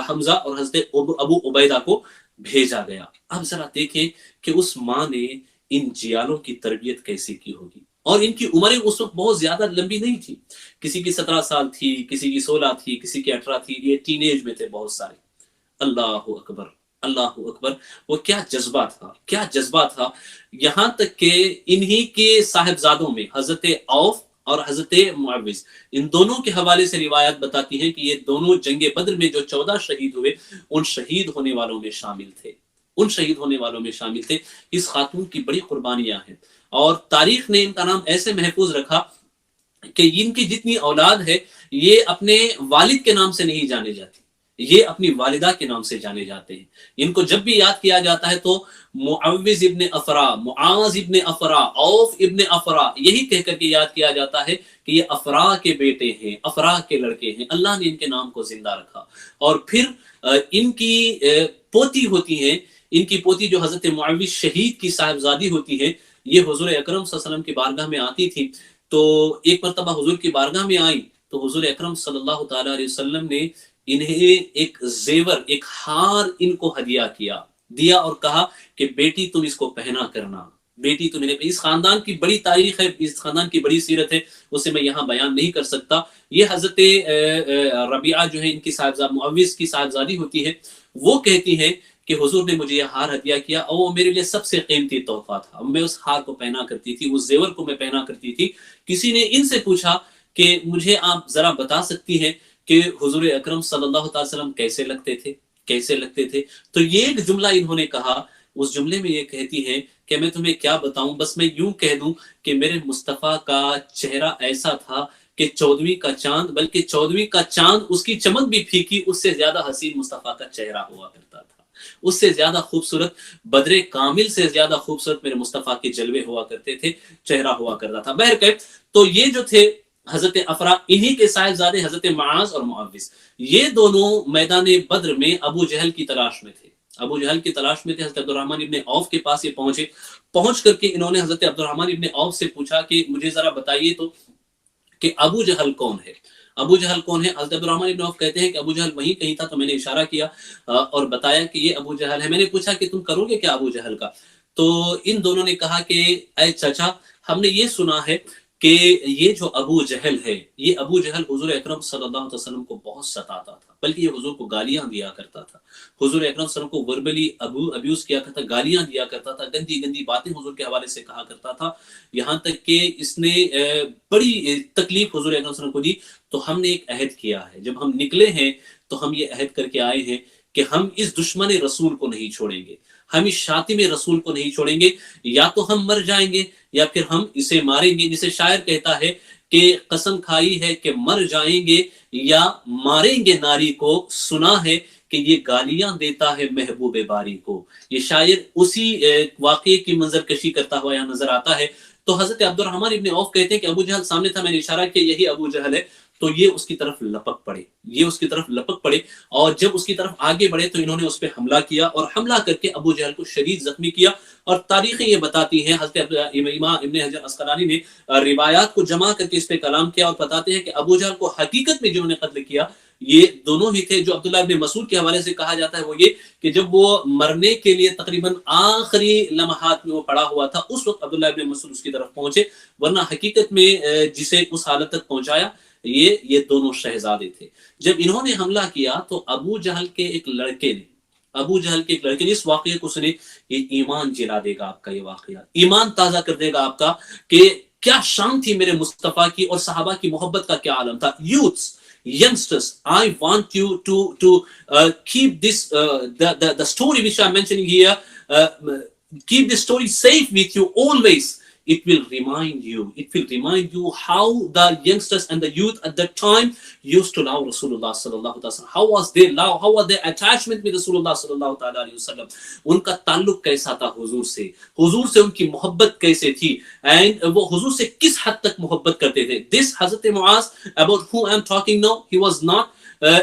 حمزہ اور حضرت ابو عبیدہ کو بھیجا گیا۔ اب ذرا دیکھیں کہ اس ماں نے ان جیالوں کی تربیت کیسے کی ہوگی، اور ان کی عمریں اس وقت بہت زیادہ لمبی نہیں تھی، کسی کی 17 سال تھی، کسی کی 16 تھی، کسی کی 18 تھی، یہ ٹین ایج میں تھے بہت سارے۔ اللہ اکبر، اللہ اکبر، وہ کیا جذبہ تھا، کیا جذبہ تھا، یہاں تک کہ انہی کے صاحبزادوں میں حضرت عوف اور حضرت معوذ، ان دونوں کے حوالے سے روایات بتاتی ہیں کہ یہ دونوں جنگ بدر میں جو 14 شہید ہوئے، ان شہید ہونے والوں میں شامل تھے، ان شہید ہونے والوں میں شامل تھے۔ اس خاتون کی بڑی قربانیاں ہیں، اور تاریخ نے ان کا نام ایسے محفوظ رکھا کہ ان کی جتنی اولاد ہے یہ اپنے والد کے نام سے نہیں جانے جاتی، یہ اپنی والدہ کے نام سے جانے جاتے ہیں۔ ان کو جب بھی یاد کیا جاتا ہے تو معوذ ابن افرا، معاذ ابن افرا، عوف ابن افرا، یہی کہہ کر کے یاد کیا جاتا ہے کہ یہ افرا کے بیٹے ہیں، افرا کے لڑکے ہیں، اللہ نے ان کے نام کو زندہ رکھا۔ اور پھر ان کی پوتی ہوتی ہیں، ان کی پوتی جو حضرت معوذ شہید کی صاحبزادی ہوتی ہے، یہ حضور اکرم صلی اللہ علیہ وسلم کی بارگاہ میں آتی تھی۔ تو ایک مرتبہ حضور کی بارگاہ میں آئی تو حضور اکرم صلی اللہ تعالی علیہ وسلم نے انہیں ایک زیور، ایک ہار ان کو ہدیہ دیا اور کہا کہ بیٹی تم اس کو پہنا کرنا، بیٹی تم انہیں۔ اس خاندان کی بڑی تاریخ ہے، اس خاندان کی بڑی سیرت ہے، اسے میں یہاں بیان نہیں کر سکتا۔ یہ حضرت ربیعہ جو ہے ان کی صاحبزادی، معوذ کی صاحبزادی ہوتی ہے، وہ کہتی ہیں کہ حضور نے مجھے یہ ہار ہدیہ کیا اور وہ میرے لیے سب سے قیمتی تحفہ تھا، میں اس ہار کو پہنا کرتی تھی، اس زیور کو میں پہنا کرتی تھی۔ کسی نے ان سے پوچھا کہ مجھے آپ ذرا بتا سکتی ہیں کہ حضور اکرم صلی اللہ تعالی وسلم کیسے لگتے تھے، کیسے لگتے تھے؟ تو یہ ایک جملہ انہوں نے کہا، اس جملے میں یہ کہتی ہے کہ میں تمہیں کیا بتاؤں، بس میں یوں کہہ دوں کہ میرے مصطفیٰ کا چہرہ ایسا تھا کہ 14ویں کا چاند، بلکہ 14ویں کا چاند اس کی چمک بھی پھیکی، اس سے زیادہ حسین مصطفیٰ کا چہرہ ہوا کرتا تھا، اس سے زیادہ خوبصورت، بدر کامل سے زیادہ خوبصورت میرے مصطفیٰ کے جلوے ہوا کرتے تھے، چہرہ ہوا کرتا تھا۔ بہرکیف تو یہ جو تھے حضرت افرا، انہی کے صاحبزادے حضرت معاذ اور معوذ، یہ دونوں میدان بدر میں ابو جہل کی تلاش میں تھے، ابو جہل کی تلاش میں تھے۔ حضرت عبدالرحمن ابن عوف کے پاس یہ پہنچے، پہنچ کر کے انہوں نے حضرت عبدالرحمن ابن عوف سے پوچھا کہ مجھے ذرا بتائیے تو کہ ابو جہل کون ہے، ابو جہل کون ہے؟ حضرت عبدالرحمن ابن عوف کہتے ہیں کہ ابو جہل وہیں کہیں تھا، تو میں نے اشارہ کیا اور بتایا کہ یہ ابو جہل ہے۔ میں نے پوچھا کہ تم کرو گے کیا ابو جہل کا؟ تو ان دونوں نے کہا کہ اے چچا، ہم نے یہ سنا ہے کہ یہ جو ابو جہل ہے، یہ ابو جہل حضور اکرم صلی اللہ علیہ وسلم کو بہت ستاتا تھا، بلکہ یہ حضور کو گالیاں دیا کرتا تھا، حضور اکرم صلی اللہ علیہ وسلم کو وربلی ابیوز کیا کرتا، گالیاں دیا کرتا تھا، گندی گندی باتیں حضور کے حوالے سے کہا کرتا تھا، یہاں تک کہ اس نے بڑی تکلیف حضور اکرم صلی اللہ علیہ وسلم کو دی۔ تو ہم نے ایک عہد کیا ہے، جب ہم نکلے ہیں تو ہم یہ عہد کر کے آئے ہیں کہ ہم اس دشمن رسول کو نہیں چھوڑیں گے، ہم اس شاتم رسول کو نہیں چھوڑیں گے، یا تو ہم مر جائیں گے یا پھر ہم اسے ماریں گے۔ جسے شاعر کہتا ہے کہ قسم کھائی ہے کہ مر جائیں گے یا ماریں گے ناری کو، سنا ہے کہ یہ گالیاں دیتا ہے محبوب باری کو۔ یہ شاعر اسی واقعے کی منظر کشی کرتا ہوا یہاں نظر آتا ہے۔ تو حضرت عبدالرحمن ابن عوف کہتے ہیں کہ ابو جہل سامنے تھا، میں نے اشارہ کیا یہی ابو جہل ہے، تو یہ اس کی طرف لپک پڑے، یہ اس کی طرف لپک پڑے، اور جب اس کی طرف آگے بڑھے تو انہوں نے اس پہ حملہ کیا، اور حملہ کر کے ابو جہل کو شدید زخمی کیا۔ اور تاریخیں یہ بتاتی ہیں، حضرت امام ابن حجر عسقلانی نے روایات کو جمع کر کے اس پہ کلام کیا اور بتاتے ہیں کہ ابو جہل کو حقیقت میں جنہوں نے قتل کیا یہ دونوں ہی تھے۔ جو عبداللہ ابن مسعود کے حوالے سے کہا جاتا ہے وہ یہ کہ جب وہ مرنے کے لیے تقریباً آخری لمحات میں وہ پڑا ہوا تھا، اس وقت عبداللہ ابن مسعود اس کی طرف پہنچے، ورنہ حقیقت میں جسے اس حالت تک پہنچایا یہ دونوں شہزادے تھے۔ جب انہوں نے حملہ کیا تو ابو جہل کے ایک لڑکے نے اس واقعے کو سنے، یہ ایمان جلا دے گا آپ کا، یہ واقعہ ایمان تازہ کر دے گا آپ کا کہ کیا شان تھی میرے مصطفیٰ کی اور صحابہ کی محبت کا کیا عالم تھا۔ Youths, youngsters, I want you to keep this the story which I'm mentioning here, keep this story safe with you always. It will remind you how the youngsters and the youth at that time used to love Rasulullah sallallahu alaihi wasallam. How was their love, how was their attachment with Rasulullah sallallahu alaihi wasallam. ان کا تعلق کیسا تھا حضور سے ان کی محبت کیسے تھی، and وہ حضور سے کس حد تک محبت کرتے تھے۔ This حضرت معاذ about whom I'm talking now, he was not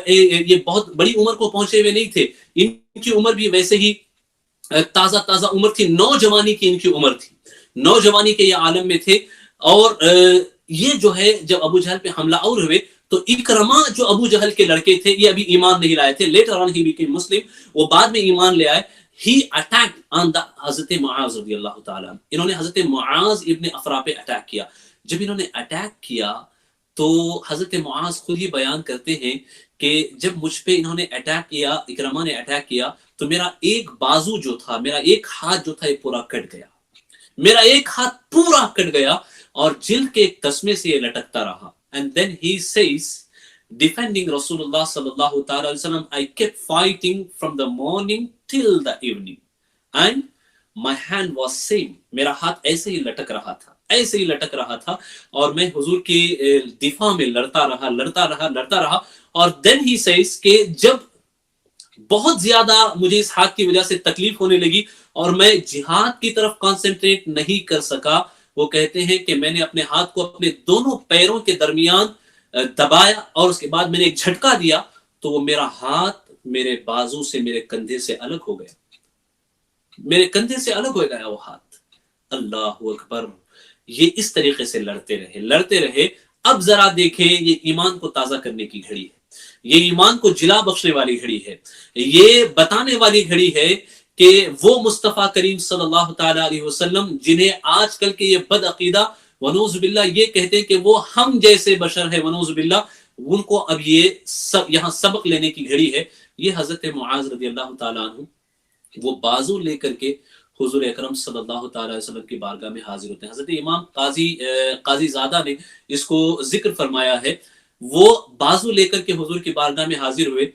یہ بہت بڑی عمر کو پہنچے ہوئے نہیں تھے، ان کی عمر بھی ویسے ہی تازہ عمر تھی، نوجوانی کی ان کی عمر تھی، نوجوانی کے یہ عالم میں تھے۔ اور یہ جو ہے جب ابو جہل پہ حملہ اور ہوئے تو اکرما جو ابو جہل کے لڑکے تھے یہ ابھی ایمان نہیں لائے تھے، لیٹر آن ہی بیکیم مسلم، وہ بعد میں ایمان لے آئے۔ ہی اٹیکڈ آن دا حضرت معاذ رضی اللہ تعالیٰ، انہوں نے حضرت معاذ ابن افرا پہ اٹیک کیا۔ جب انہوں نے اٹیک کیا تو حضرت معاذ خود ہی بیان کرتے ہیں کہ جب مجھ پہ انہوں نے اٹیک کیا، اکرما نے اٹیک کیا، تو میرا ایک بازو جو تھا، میرا ایک ہاتھ جو تھا یہ پورا کٹ گیا، میرا ایک ہاتھ پورا کٹ گیا اور جلد کے ایک تسمے سے یہ لٹکتا رہا۔ And then he says, defending Rasulullah sallallahu ta'ala alayhi wa sallam, I kept fighting from the morning till the evening and my hand was same. میرا ہاتھ ایسے ہی لٹک رہا تھا اور میں حضور کی دفاع میں لڑتا رہا۔ اور then he says کہ جب بہت زیادہ مجھے اس ہاتھ کی وجہ سے تکلیف ہونے لگی اور میں جہاد کی طرف کانسنٹریٹ نہیں کر سکا، وہ کہتے ہیں کہ میں نے اپنے ہاتھ کو اپنے دونوں پیروں کے درمیان دبایا اور اس کے بعد میں نے ایک جھٹکا دیا تو وہ میرا ہاتھ میرے بازو سے، میرے کندھے سے الگ ہو گیا، وہ ہاتھ۔ اللہ اکبر، یہ اس طریقے سے لڑتے رہے۔ اب ذرا دیکھیں، یہ ایمان کو تازہ کرنے کی گھڑی ہے، یہ ایمان کو جلا بخشنے والی گھڑی ہے، یہ بتانے والی گھڑی ہے کہ وہ مصطفیٰ کریم صلی اللہ تعالی علیہ وسلم جنہیں آج کل کے یہ بد عقیدہ ونعوذ باللہ یہ کہتے ہیں کہ وہ ہم جیسے بشر ہے ونعوذ باللہ، ان کو اب یہ یہاں سبق لینے کی گھڑی ہے۔ یہ حضرت معاذ رضی اللہ تعالیٰ عنہ وہ بازو لے کر کے حضور اکرم صلی اللہ تعالی علیہ وسلم کی بارگاہ میں حاضر ہوتے ہیں. حضرت امام قاضی زادہ نے اس کو ذکر فرمایا ہے. وہ بازو لے کر کے حضور کی بارگاہ میں حاضر ہوئے،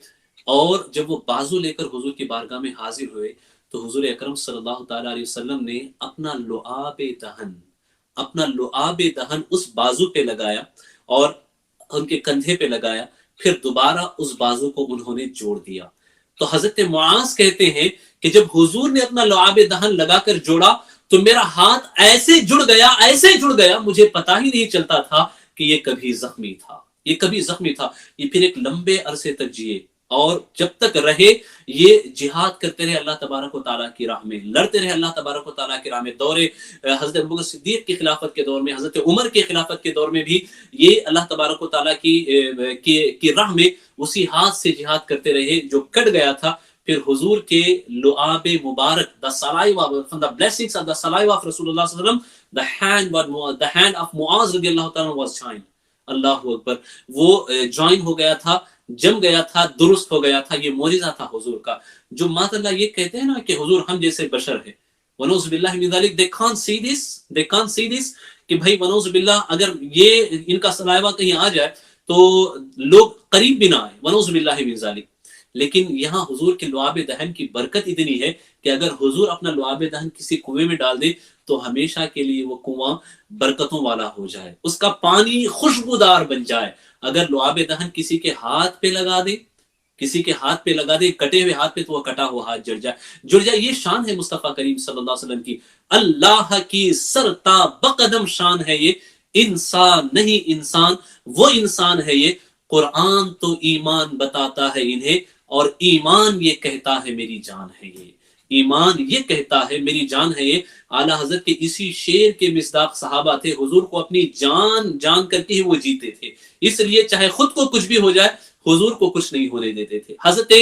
اور جب وہ بازو لے کر حضور کی بارگاہ میں حاضر ہوئے تو حضور اکرم صلی اللہ تعالی علیہ وسلم نے اپنا لعاب دہن اس بازو پہ لگایا اور ان کے کندھے پہ لگایا، پھر دوبارہ اس بازو کو انہوں نے جوڑ دیا. تو حضرت معاذ کہتے ہیں کہ جب حضور نے اپنا لعاب دہن لگا کر جوڑا تو میرا ہاتھ ایسے جڑ گیا مجھے پتا ہی نہیں چلتا تھا کہ یہ کبھی زخمی تھا. یہ پھر ایک لمبے عرصے تک جیے، اور جب تک رہے یہ جہاد کرتے رہے اللہ تبارک و تعالیٰ کی راہ میں، لڑتے رہے اللہ تبارک و تعالیٰ کی راہ میں. دور حضرت ابوبکر صدیق کی خلافت کے دور میں، حضرت عمر کی خلافت کے دور میں بھی یہ اللہ تبارک و تعالیٰ کی راہ میں اسی ہاتھ سے جہاد کرتے رہے جو کٹ گیا تھا. پھر حضور کے لعاب مبارک from the blessings of the saliva of Rasulullah صلی اللہ علیہ وسلم, the hand of Muaz رضی اللہ تعالیٰ was joined. اللہ اکبر، وہ جوائن ہو گیا تھا، جم گیا تھا، درست ہو گیا تھا. یہ معجزہ تھا حضور کا. جو مات اللہ یہ کہتے ہیں نا کہ حضور ہم جیسے بشر ہیں، ونعوذ باللہ من ذلک، they can't see this کہ بھائی ونعوذ باللہ اگر یہ ان کا سلائیوا کہیں آ جائے تو لوگ قریب بھی نہ آئے، ونعوذ باللہ من ذلک. لیکن یہاں حضور کے لعاب دہن کی برکت اتنی ہے کہ اگر حضور اپنا لعاب دہن کسی کنویں میں ڈال دے تو ہمیشہ کے لیے وہ کنواں برکتوں والا ہو جائے، اس کا پانی خوشبودار بن جائے. اگر لعاب دہن کسی کے ہاتھ پہ لگا دے کٹے ہوئے ہاتھ پہ، تو وہ کٹا ہوا ہاتھ جڑ جائے. یہ شان ہے مصطفیٰ کریم صلی اللہ علیہ وسلم کی، اللہ کی سرتا بقدم شان ہے یہ. انسان نہیں، انسان وہ انسان ہے یہ. قرآن تو ایمان بتاتا ہے انہیں، اور ایمان یہ کہتا ہے میری جان ہے یہ. ایمان یہ کہتا ہے میری جان ہے یہ. اعلیٰ حضرت کے اسی شعر کے مصداق صحابہ تھے. حضور کو اپنی جان کر کے ہی وہ جیتے تھے، اس لیے چاہے خود کو کچھ بھی ہو جائے حضور کو کچھ نہیں ہونے دیتے تھے. حضرت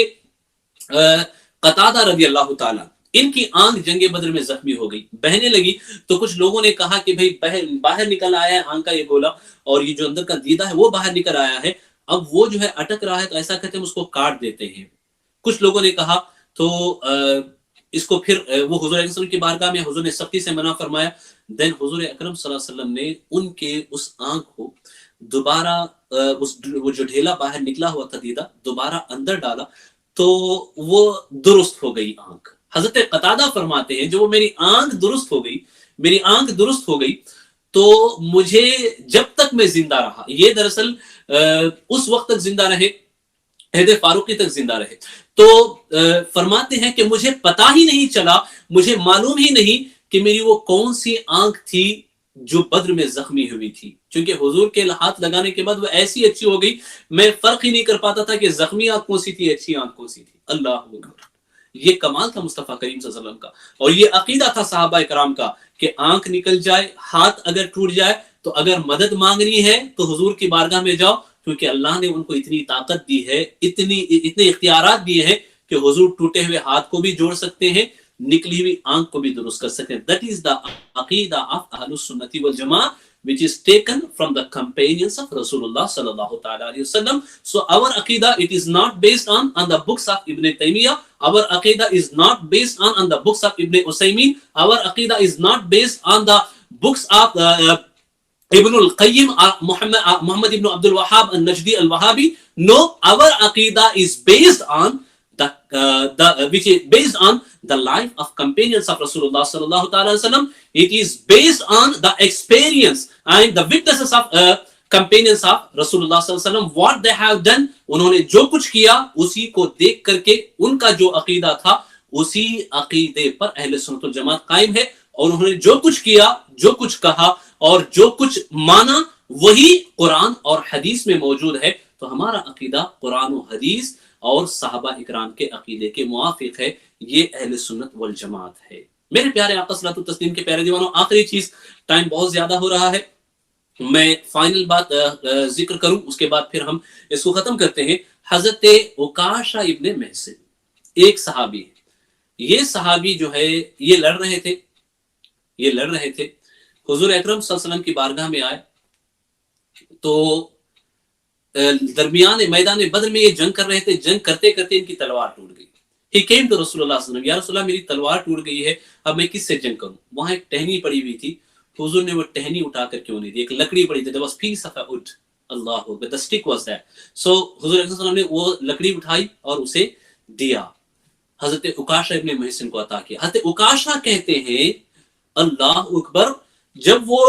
قتادہ رضی اللہ تعالیٰ، ان کی آنکھ جنگ بدر میں زخمی ہو گئی، بہنے لگی. تو کچھ لوگوں نے کہا کہ بھائی باہر نکل آیا ہے آنکھ کا یہ گولا، اور یہ جو اندر کا دیدہ ہے وہ باہر نکل آیا ہے، اب وہ جو ہے اٹک رہا ہے، تو ایسا کہتے ہیں اس کو کاٹ دیتے ہیں. کچھ لوگوں نے کہا تو اس کو پھر وہ حضور اکرم صلی اللہ علیہ وسلم کی بارگاہ میں حضور نے سختی سے منع فرمایا. دین حضور اکرم صلی اللہ علیہ وسلم نے ان کے اس آنکھ کو دوبارہ وہ جو ڈھیلا باہر نکلا ہوا تھا دیدہ دوبارہ اندر ڈالا تو وہ درست ہو گئی آنکھ. حضرت قتادہ فرماتے ہیں جو میری آنکھ درست ہو گئی تو مجھے جب تک میں زندہ رہا، یہ دراصل اس وقت تک زندہ رہے، عہد فاروقی تک زندہ رہے، تو فرماتے ہیں کہ مجھے پتا ہی نہیں چلا، مجھے معلوم ہی نہیں کہ میری وہ کون سی آنکھ تھی جو بدر میں زخمی ہوئی تھی. چونکہ حضور کے ہاتھ لگانے کے بعد وہ ایسی اچھی ہو گئی، میں فرق ہی نہیں کر پاتا تھا کہ زخمی آنکھ کون سی تھی، اچھی آنکھ کون سی تھی. اللہ اکبر، یہ کمال تھا مصطفیٰ کریم صلی اللہ علیہ وسلم کا، اور یہ عقیدہ تھا صحابہ کرام کا کہ آنکھ نکل جائے، ہاتھ اگر ٹوٹ جائے تو اگر مدد مانگنی ہے تو حضور کی بارگاہ میں جاؤ، کیونکہ اللہ نے ان کو اتنی طاقت دی ہے، اتنے اختیارات دیے ہیں کہ حضور ٹوٹے ہوئے ہاتھ کو بھی جوڑ سکتے ہیں، نکلی ہوئی آنکھ کو بھی درست کر سکتے ہیں. That is the عقیدہ of اہل السنت والجماعہ which is taken from the companions of Rasulullah sallallahu ta'ala alayhi wasallam. So our aqidah, it is not based on the books of Ibn Taymiyyah. Our aqidah is not based on the books of Ibn Usaymin. Our aqidah is not based on the books of Ibn al-Qayyim, Muhammad ibn Abdul Wahhab al-Najdi al-Wahhabi. No, our aqidah is based on which is based on the life of companions of Rasulullah sallallahu ta'ala alayhi wasallam. It is based on the experience and the witnesses of companions of Rasulullah sallallahu alayhi wasallam, what they have done. انہوں نے جو کچھ کیا اسی کو دیکھ کر کے ان کا جو عقیدہ تھا اسی عقیدے پر اہل سنت والجماعت قائم ہے، اور انہوں نے جو کچھ کیا، جو کچھ کہا اور جو کچھ مانا وہی قرآن اور حدیث میں موجود ہے. تو ہمارا عقیدہ قرآن و حدیث اور صحابہ اکرام کے عقیدے کے موافق ہے، یہ اہل سنت والجماعت ہے. میرے پیارے آقا صلی اللہ علیہ وسلم کے پیارے دیوانوں، آخری چیز، ٹائم بہت زیادہ ہو رہا ہے، میں فائنل بات ذکر کروں، اس کے بعد پھر ہم اس کو ختم کرتے ہیں. حضرت عکاشہ ابن محصن ایک صحابی ہے. یہ صحابی جو ہے یہ لڑ رہے تھے حضور اکرم صلی اللہ علیہ وسلم کی بارگاہ میں آئے تو درمیان میدان بدر میں یہ جنگ کر رہے تھے. جنگ کرتے کرتے ان کی تلوار ٹوٹ گئی. He came to رسول اللہ صلی اللہ علیہ وسلم, یا رسول اللہ میری تلوار ٹوٹ گئی ہے, اب میں کس سے جنگ کروں. وہاں ایک ٹہنی پڑی ہوئی تھی, حضور نے وہ ٹہنی اٹھا کر کیوں نہیں دی, ایک لکڑی پڑی تھی, there was piece of a wood, Allah Akbar, the stick was there. So حضور صلی اللہ علیہ وسلم نے وہ لکڑی اٹھائی اور اسے دیا, حضرت عکاشہ ابن محصن کو عطا کیا. حضرت عکاشہ کہتے ہیں اللہ اکبر, جب وہ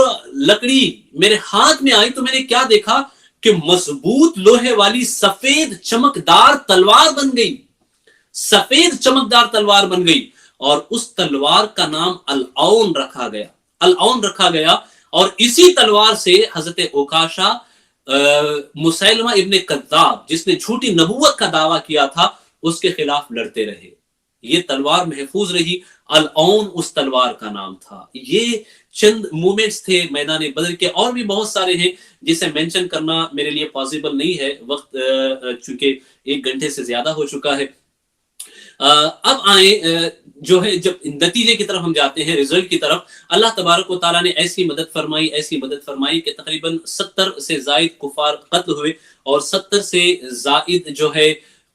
لکڑی میرے ہاتھ میں آئی تو میں نے کیا دیکھا کہ مضبوط لوہے والی سفید چمکدار تلوار بن گئی, سفید چمکدار تلوار بن گئی, اور اس تلوار کا نام العون رکھا گیا, العون رکھا گیا. اور اسی تلوار سے حضرت عکاشہ مسیلمہ ابن کذاب جس نے جھوٹی نبوت کا دعویٰ کیا تھا اس کے خلاف لڑتے رہے. یہ تلوار محفوظ رہی, العون اس تلوار کا نام تھا. یہ چند مومنٹس تھے میدان بدر کے, اور بھی بہت سارے ہیں جسے مینشن کرنا میرے لیے پاسبل نہیں ہے, وقت چونکہ 1 گھنٹے سے زیادہ ہو چکا ہے. اب آئیں جو ہے, جب نتیجے کی طرف ہم جاتے ہیں, ریزلٹ کی طرف, اللہ تبارک و تعالیٰ نے ایسی مدد فرمائی, ایسی مدد فرمائی کہ تقریباً 70 سے زائد کفار قتل ہوئے, اور 70 سے زائد جو ہے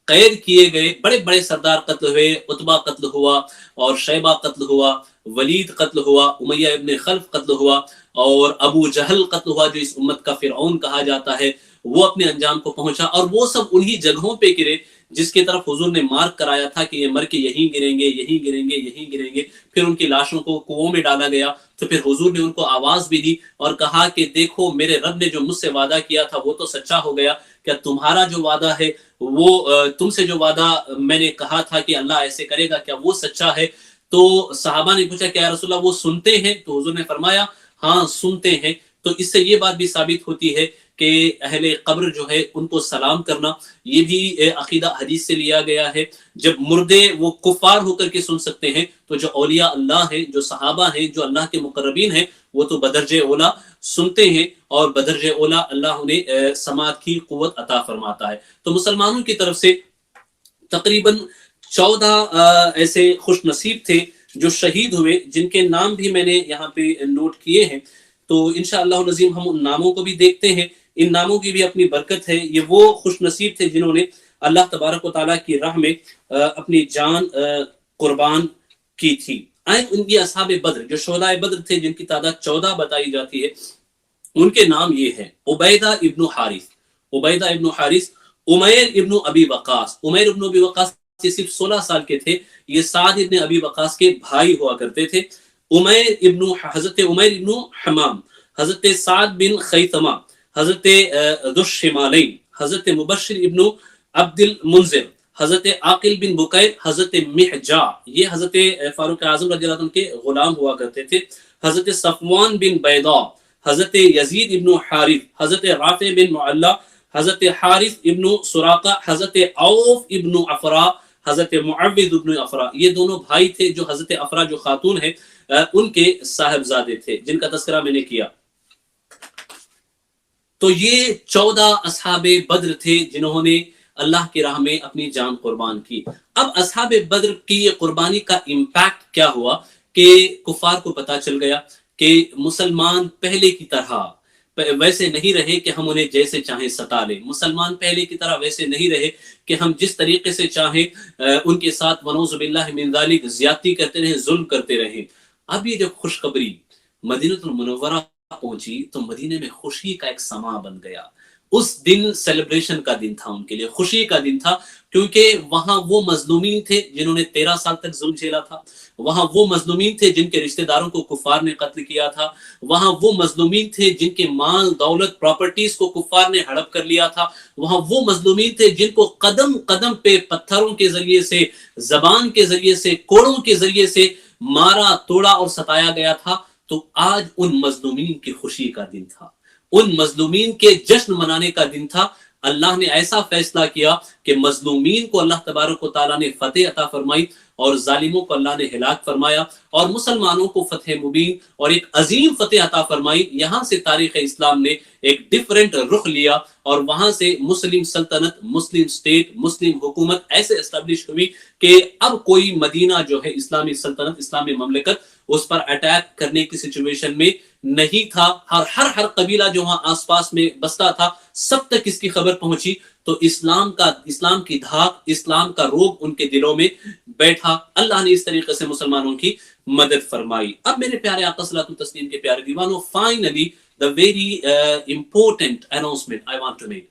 قید کیے گئے. بڑے بڑے سردار قتل ہوئے, عتبہ قتل ہوا, اور شیبہ قتل ہوا, ولید قتل ہوا, امیہ ابن خلف قتل ہوا, اور ابو جہل قتل ہوا جو اس امت کا فرعون کہا جاتا ہے, وہ اپنے انجام کو پہنچا. اور وہ سب انہی جگہوں پہ گرے جس کی طرف حضور نے مارک کرایا تھا کہ یہ مر کے یہیں گریں گے, یہیں گریں گے, یہیں گریں گے. پھر ان کی لاشوں کو کنووں میں ڈالا گیا, تو پھر حضور نے ان کو آواز بھی دی اور کہا کہ دیکھو میرے رب نے جو مجھ سے وعدہ کیا تھا وہ تو سچا ہو گیا, کیا تمہارا جو وعدہ ہے وہ تم سے جو وعدہ میں نے کہا تھا کہ اللہ ایسے کرے گا, کیا وہ سچا ہے؟ تو صحابہ نے پوچھا کہ یا رسول اللہ وہ سنتے ہیں؟ تو حضور نے فرمایا ہاں سنتے ہیں. تو اس سے یہ بات بھی ثابت ہوتی ہے کہ اہل قبر جو ہے ان کو سلام کرنا, یہ بھی عقیدہ حدیث سے لیا گیا ہے. جب مردے وہ کفار ہو کر کے سن سکتے ہیں, تو جو اولیاء اللہ ہیں, جو صحابہ ہیں, جو اللہ کے مقربین ہیں, وہ تو بدرجہ اولا سنتے ہیں, اور بدرجہ اولا اللہ انہیں سماعت کی قوت عطا فرماتا ہے. تو مسلمانوں کی طرف سے تقریباً 14 ایسے خوش نصیب تھے جو شہید ہوئے, جن کے نام بھی میں نے یہاں پہ نوٹ کیے ہیں. تو انشاءاللہ نظیم ہم ان ناموں کو بھی دیکھتے ہیں. ان ناموں کی بھی اپنی برکت ہے. یہ وہ خوش نصیب تھے جنہوں نے اللہ تبارک و تعالیٰ کی راہ میں اپنی جان قربان کی تھی. ان کی اصحاب بدر جو شہداء بدر تھے, جن کی تعداد 14 بتائی جاتی ہے, ان کے نام یہ ہیں: عبیدہ ابن حارث, عبیدہ ابن حارث, عمیر ابن ابی وقاص. عمیر ابن ابی وقاص یہ صرف 16 سال کے تھے, یہ سعد ابن ابی وقاص کے بھائی ہوا کرتے تھے. حضرت عمیر ابن حمام, حضرت سعد بن خیثمہ, حضرت ذو الشمالین, حضرت مبشر ابن عبد المنذر, حضرت عاقل بن بکیر, حضرت محجا, یہ حضرت فاروق اعظم رضی اللہ عنہ کے غلام ہوا کرتے تھے. حضرت صفوان بن بیضاء, حضرت یزید ابن حارث, حضرت رافع بن معلہ, حضرت حارث ابن سراقہ, حضرت عوف ابن افرا, حضرت معوذ ابن افرا. یہ دونوں بھائی تھے جو حضرت افرا جو خاتون ہے ان کے صاحبزادے تھے, جن کا تذکرہ میں نے کیا. تو یہ 14 اصحاب بدر تھے جنہوں نے اللہ کی راہ میں اپنی جان قربان کی. اب اصحاب بدر کی قربانی کا امپیکٹ کیا ہوا کہ کفار کو پتہ چل گیا کہ مسلمان پہلے کی طرح ویسے نہیں رہے کہ ہم انہیں جیسے چاہیں ستا لیں. مسلمان پہلے کی طرح ویسے نہیں رہے کہ ہم جس طریقے سے چاہیں ان کے ساتھ ونعوذ باللہ من ذالک زیادتی کرتے رہیں, ظلم کرتے رہیں. اب یہ جب خوشخبری مدینہ المنورہ پہنچی تو مدینے میں خوشی کا ایک سما بن گیا. اس دن سیلیبریشن کا دن تھا ان کے لیے, خوشی کا دن تھا, کیونکہ وہاں وہ مظلومین تھے جنہوں نے 13 سال تک ظلم جھیلا تھا. وہاں وہ مظلومین تھے جن کے رشتہ داروں کو کفار نے قتل کیا تھا. وہاں وہ مظلومین تھے جن کے مال دولت پراپرٹیز کو کفار نے ہڑپ کر لیا تھا. وہاں وہ مظلومین تھے جن کو قدم قدم پہ پتھروں کے ذریعے سے, زبان کے ذریعے سے, کوڑوں کے ذریعے سے مارا توڑا اور ستایا گیا تھا. تو آج ان مظلومین کی خوشی کا دن تھا, ان مظلومین کے جشن منانے کا دن تھا. اللہ نے ایسا فیصلہ کیا کہ مظلومین کو اللہ تبارک و تعالیٰ نے فتح عطا فرمائی اور ظالموں کو اللہ نے ہلاک فرمایا, اور مسلمانوں کو فتح مبین اور ایک عظیم فتح عطا فرمائی. یہاں سے تاریخ اسلام نے ایک ڈیفرنٹ رخ لیا, اور وہاں سے مسلم سلطنت, مسلم سٹیٹ, مسلم حکومت ایسے اسٹیبلش ہوئی کہ اب کوئی مدینہ جو ہے اسلامی سلطنت, اسلامی مملکت, اس پر اٹیک کرنے کی سچویشن میں نہیں تھا. ہر قبیلہ جو وہاں آس پاس میں بستا تھا سب تک اس کی خبر پہنچی. تو اسلام کی دھاک، اسلام کا روب ان کے دلوں میں بیٹھا. اللہ نے اس طریقے سے مسلمانوں کی مدد فرمائی. اب میرے پیارے آقا صلی اللہ علیہ وسلم کے پیارے دیوانوں، finally the very important announcement I want to make.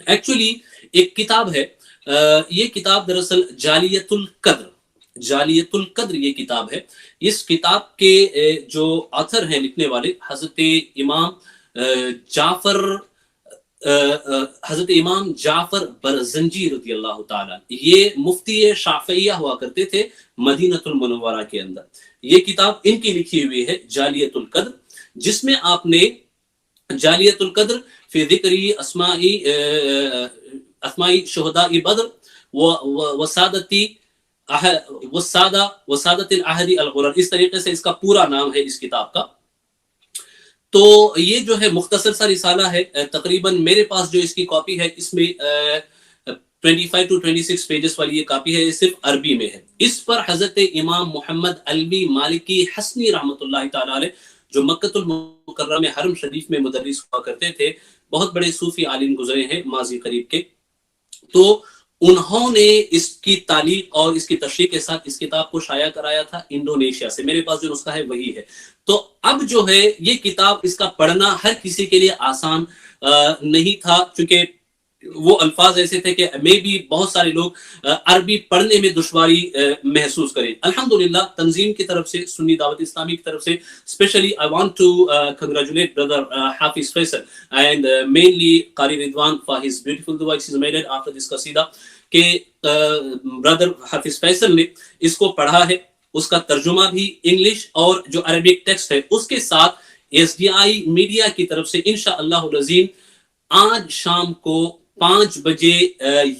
Actually ایک کتاب ہے، یہ کتاب دراصل جالیت القدر یہ کتاب ہے. اس کتاب کے جو آتھر ہیں، لکھنے والے حضرت امام جعفر برزنجی رضی اللہ تعالیٰ، یہ مفتی شافعیہ ہوا کرتے تھے مدینہ المنورہ کے اندر. یہ کتاب ان کی لکھی ہوئی ہے جالیت القدر، جس میں آپ نے جالیت القدر فی ذکر اسماء شہداء بدر وسادت العہد الغرر، اس طریقے سے اس کا پورا نام ہے اس کتاب کا. تو یہ جو ہے مختصر سا رسالہ ہے. تقریباً میرے پاس جو اس کی کاپی ہے، اس میں 25 to 26 پیجز والی یہ کاپی ہے، یہ صرف عربی میں ہے. اس پر حضرت امام محمد علوی مالکی حسنی رحمۃ اللہ تعالی علیہ، جو مکۃ المکرمہ میں حرم شریف میں مدرس ہوا کرتے تھے، بہت بڑے صوفی عالم گزرے ہیں ماضی قریب کے، تو انہوں نے اس کی تعلیق اور اس کی تشریح کے ساتھ اس کتاب کو شائع کرایا تھا انڈونیشیا سے. میرے پاس جو نسخہ ہے وہی ہے. تو اب جو ہے یہ کتاب، اس کا پڑھنا ہر کسی کے لیے آسان نہیں تھا، چونکہ وہ الفاظ ایسے تھے کہ میں بھی بہت سارے لوگ عربی پڑھنے میں دشواری محسوس کریں. الحمدللہ تنظیم کی طرف سے، سنی دعوت اسلامی کی طرف سے especially I want to congratulate brother Hafiz Faisal and mainly Qari Ridwan for his beautiful dua which is made after this qasida کہ برادر حافظ فیصل نے اس کو پڑھا ہے. اس کا ترجمہ بھی انگلش اور جو عربک ٹیکسٹ ہے اس کے ساتھ SDI میڈیا کی طرف سے انشاءاللہ العظیم آج شام کو 5 بجے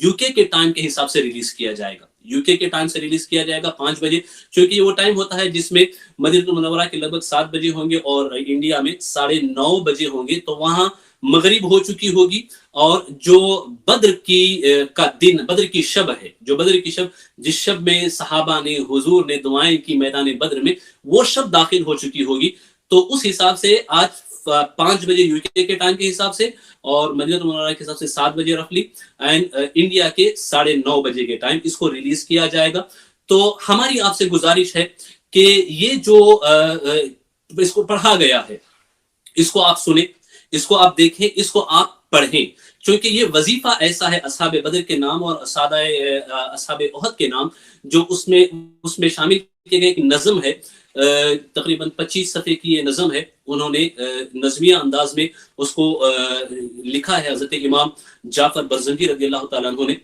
UK کے ٹائم کے حساب سے ریلیز کیا جائے گا. UK کے ٹائم سے ریلیز کیا جائے گا 5 بجے، چونکہ یہ وہ ٹائم ہوتا ہے جس میں مدینہ المنورہ کے لگ بھگ 7 بجے ہوں گے اور انڈیا میں 9:30 بجے ہوں گے. تو وہاں مغرب ہو چکی ہوگی، اور جو بدر کا دن، بدر کی شب ہے، جو بدر کی شب، جس شب میں صحابہ نے، حضور نے دعائیں کی میدان بدر میں، وہ شب داخل ہو چکی ہوگی. تو اس حساب سے آج 5 بجے UK کے ٹائم کے حساب سے اور مدینہ المنورہ کے حساب سے 7 بجے رفلی، اینڈ انڈیا کے 9:30 بجے کے ٹائم اس کو ریلیز کیا جائے گا. تو ہماری آپ سے گزارش ہے کہ یہ جو اس کو پڑھا گیا ہے، اس کو آپ سنیں، اس کو آپ دیکھیں، اس کو آپ پڑھیں، چونکہ یہ وظیفہ ایسا ہے اصحاب بدر کے نام اور اصحاب احد کے نام جو اس میں شامل کیے گئے. ایک نظم ہے، تقریباً 25 صفحے کی یہ نظم ہے. انہوں نے نظمیہ انداز میں اس کو لکھا ہے حضرت امام جعفر برزنجی رضی اللہ تعالیٰ عنہ نے.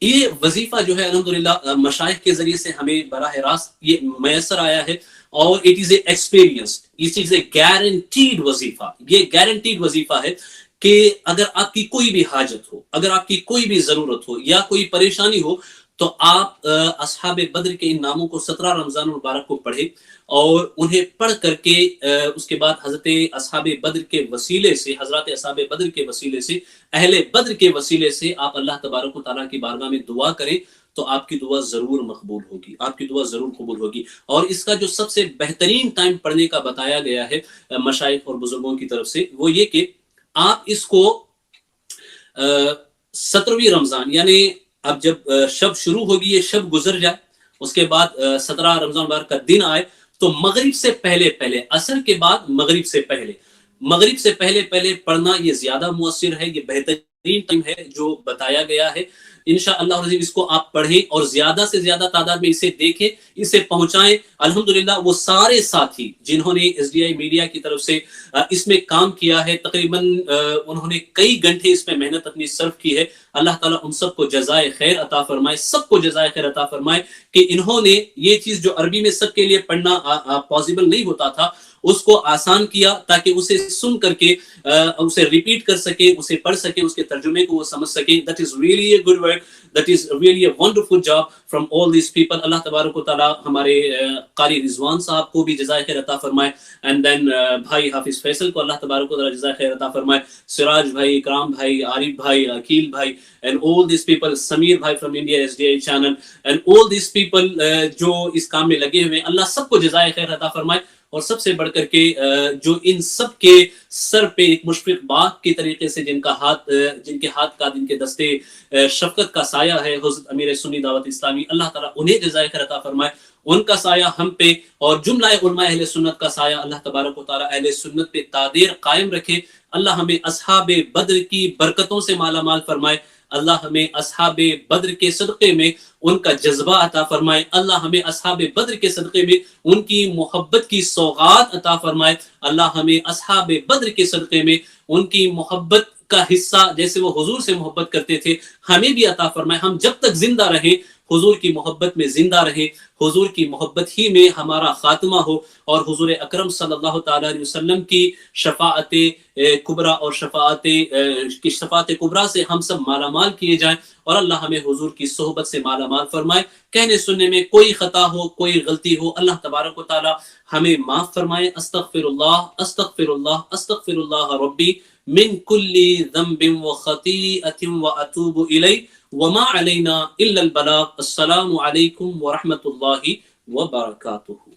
یہ وظیفہ جو ہے الحمدللہ مشائخ کے ذریعے سے ہمیں براہ راست یہ میسر آیا ہے، اور it is a experience, it is a guaranteed وظیفہ. یہ گارنٹیڈ وظیفہ ہے کہ اگر آپ کی کوئی بھی حاجت ہو، اگر آپ کی کوئی بھی ضرورت ہو یا کوئی پریشانی ہو، تو آپ اصحاب بدر کے ان ناموں کو 17 رمضان المبارک کو پڑھیں، اور انہیں پڑھ کر کے اس کے بعد حضرت اصحاب بدر کے وسیلے سے، حضرات اصحاب بدر کے وسیلے سے، اہل بدر کے وسیلے سے آپ اللہ تبارک و تعالیٰ کی بارگاہ میں دعا کریں، تو آپ کی دعا ضرور مقبول ہوگی، آپ کی دعا ضرور قبول ہوگی. اور اس کا جو سب سے بہترین ٹائم پڑھنے کا بتایا گیا ہے مشائخ اور بزرگوں کی طرف سے، وہ یہ کہ آپ اس کو 17ویں رمضان، یعنی اب جب شب شروع ہوگی، یہ شب گزر جائے، اس کے بعد 17 رمضان مبارک کا دن آئے، تو مغرب سے پہلے عصر کے بعد مغرب سے پہلے پڑھنا یہ زیادہ مؤثر ہے. یہ بہترین ٹائم ہے جو بتایا گیا ہے. انشاءاللہ العزیز اس کو آپ پڑھیں اور زیادہ سے زیادہ تعداد میں اسے دیکھیں، اسے پہنچائیں. الحمدللہ وہ سارے ساتھی جنہوں نے SDI میڈیا کی طرف سے اس میں کام کیا ہے، تقریباً انہوں نے کئی گھنٹے اس میں محنت اپنی صرف کی ہے. اللہ تعالیٰ ان سب کو جزائے خیر عطا فرمائے، سب کو جزائے خیر عطا فرمائے کہ انہوں نے یہ چیز جو عربی میں سب کے لیے پڑھنا پاسبل نہیں ہوتا تھا، اس کو آسان کیا تاکہ اسے سن کر کے اسے ریپیٹ کر سکے، اسے پڑھ سکے، اس کے ترجمے کو وہ سمجھ سکے. That is really a good work. That is really a wonderful job from all these people. اللہ تبارک و تعالیٰ ہمارے قاری رضوان صاحب کو بھی جزائے خیر عطا فرمائے، and then بھائی حافظ فیصل کو اللہ تبارک و تعالیٰ جزائے خیر عطا فرمائے، سراج بھائی، اکرام بھائی، عارف بھائی، عقیل بھائی، and all these people، Sameer بھائی from India SDI channel، and all these people جو اس کام میں لگے ہوئے، اللہ سب کو جزائے خیر عطا فرمائے. اور سب سے بڑھ کر کے جو ان سب کے سر پہ ایک مشفق باپ کے طریقے سے جن کے ہاتھ کا جن کے دستے شفقت کا سایہ ہے حضرت امیر سنی دعوت اسلامی، اللہ تعالیٰ انہیں جزائے خیر عطا فرمائے، ان کا سایہ ہم پہ اور جملہ علماء اہل سنت کا سایہ اللہ تبارک و تعالیٰ اہل سنت پہ تادیر قائم رکھے۔ اللہ ہمیں اصحاب بدر کی برکتوں سے مالا مال فرمائے، اللہ ہمیں اصحاب بدر کے صدقے میں ان کا جذبہ عطا فرمائے، اللہ ہمیں اصحاب بدر کے صدقے میں ان کی محبت کی سوغات عطا فرمائے، اللہ ہمیں اصحاب بدر کے صدقے میں ان کی محبت کا حصہ جیسے وہ حضور سے محبت کرتے تھے ہمیں بھی عطا فرمائے۔ ہم جب تک زندہ رہیں حضور کی محبت میں زندہ رہیں، حضور کی محبت ہی میں ہمارا خاتمہ ہو، اور حضور اکرم صلی اللہ تعالیٰ علیہ وسلم کی شفاعت کبریٰ اور شفاعت کبریٰ سے ہم سب مالا مال کیے جائیں، اور اللہ ہمیں حضور کی صحبت سے مالا مال فرمائے۔ کہنے سننے میں کوئی خطا ہو، کوئی غلطی ہو، اللہ تبارک و تعالیٰ ہمیں معاف فرمائے۔ استغفر اللہ استغفر اللہ استغفر اللہ ربی من کل ذنب وخطیئۃ واتوب الیہ وما علینا الا البلاغ۔ السلام علیکم ورحمۃ اللہ وبرکاتہ۔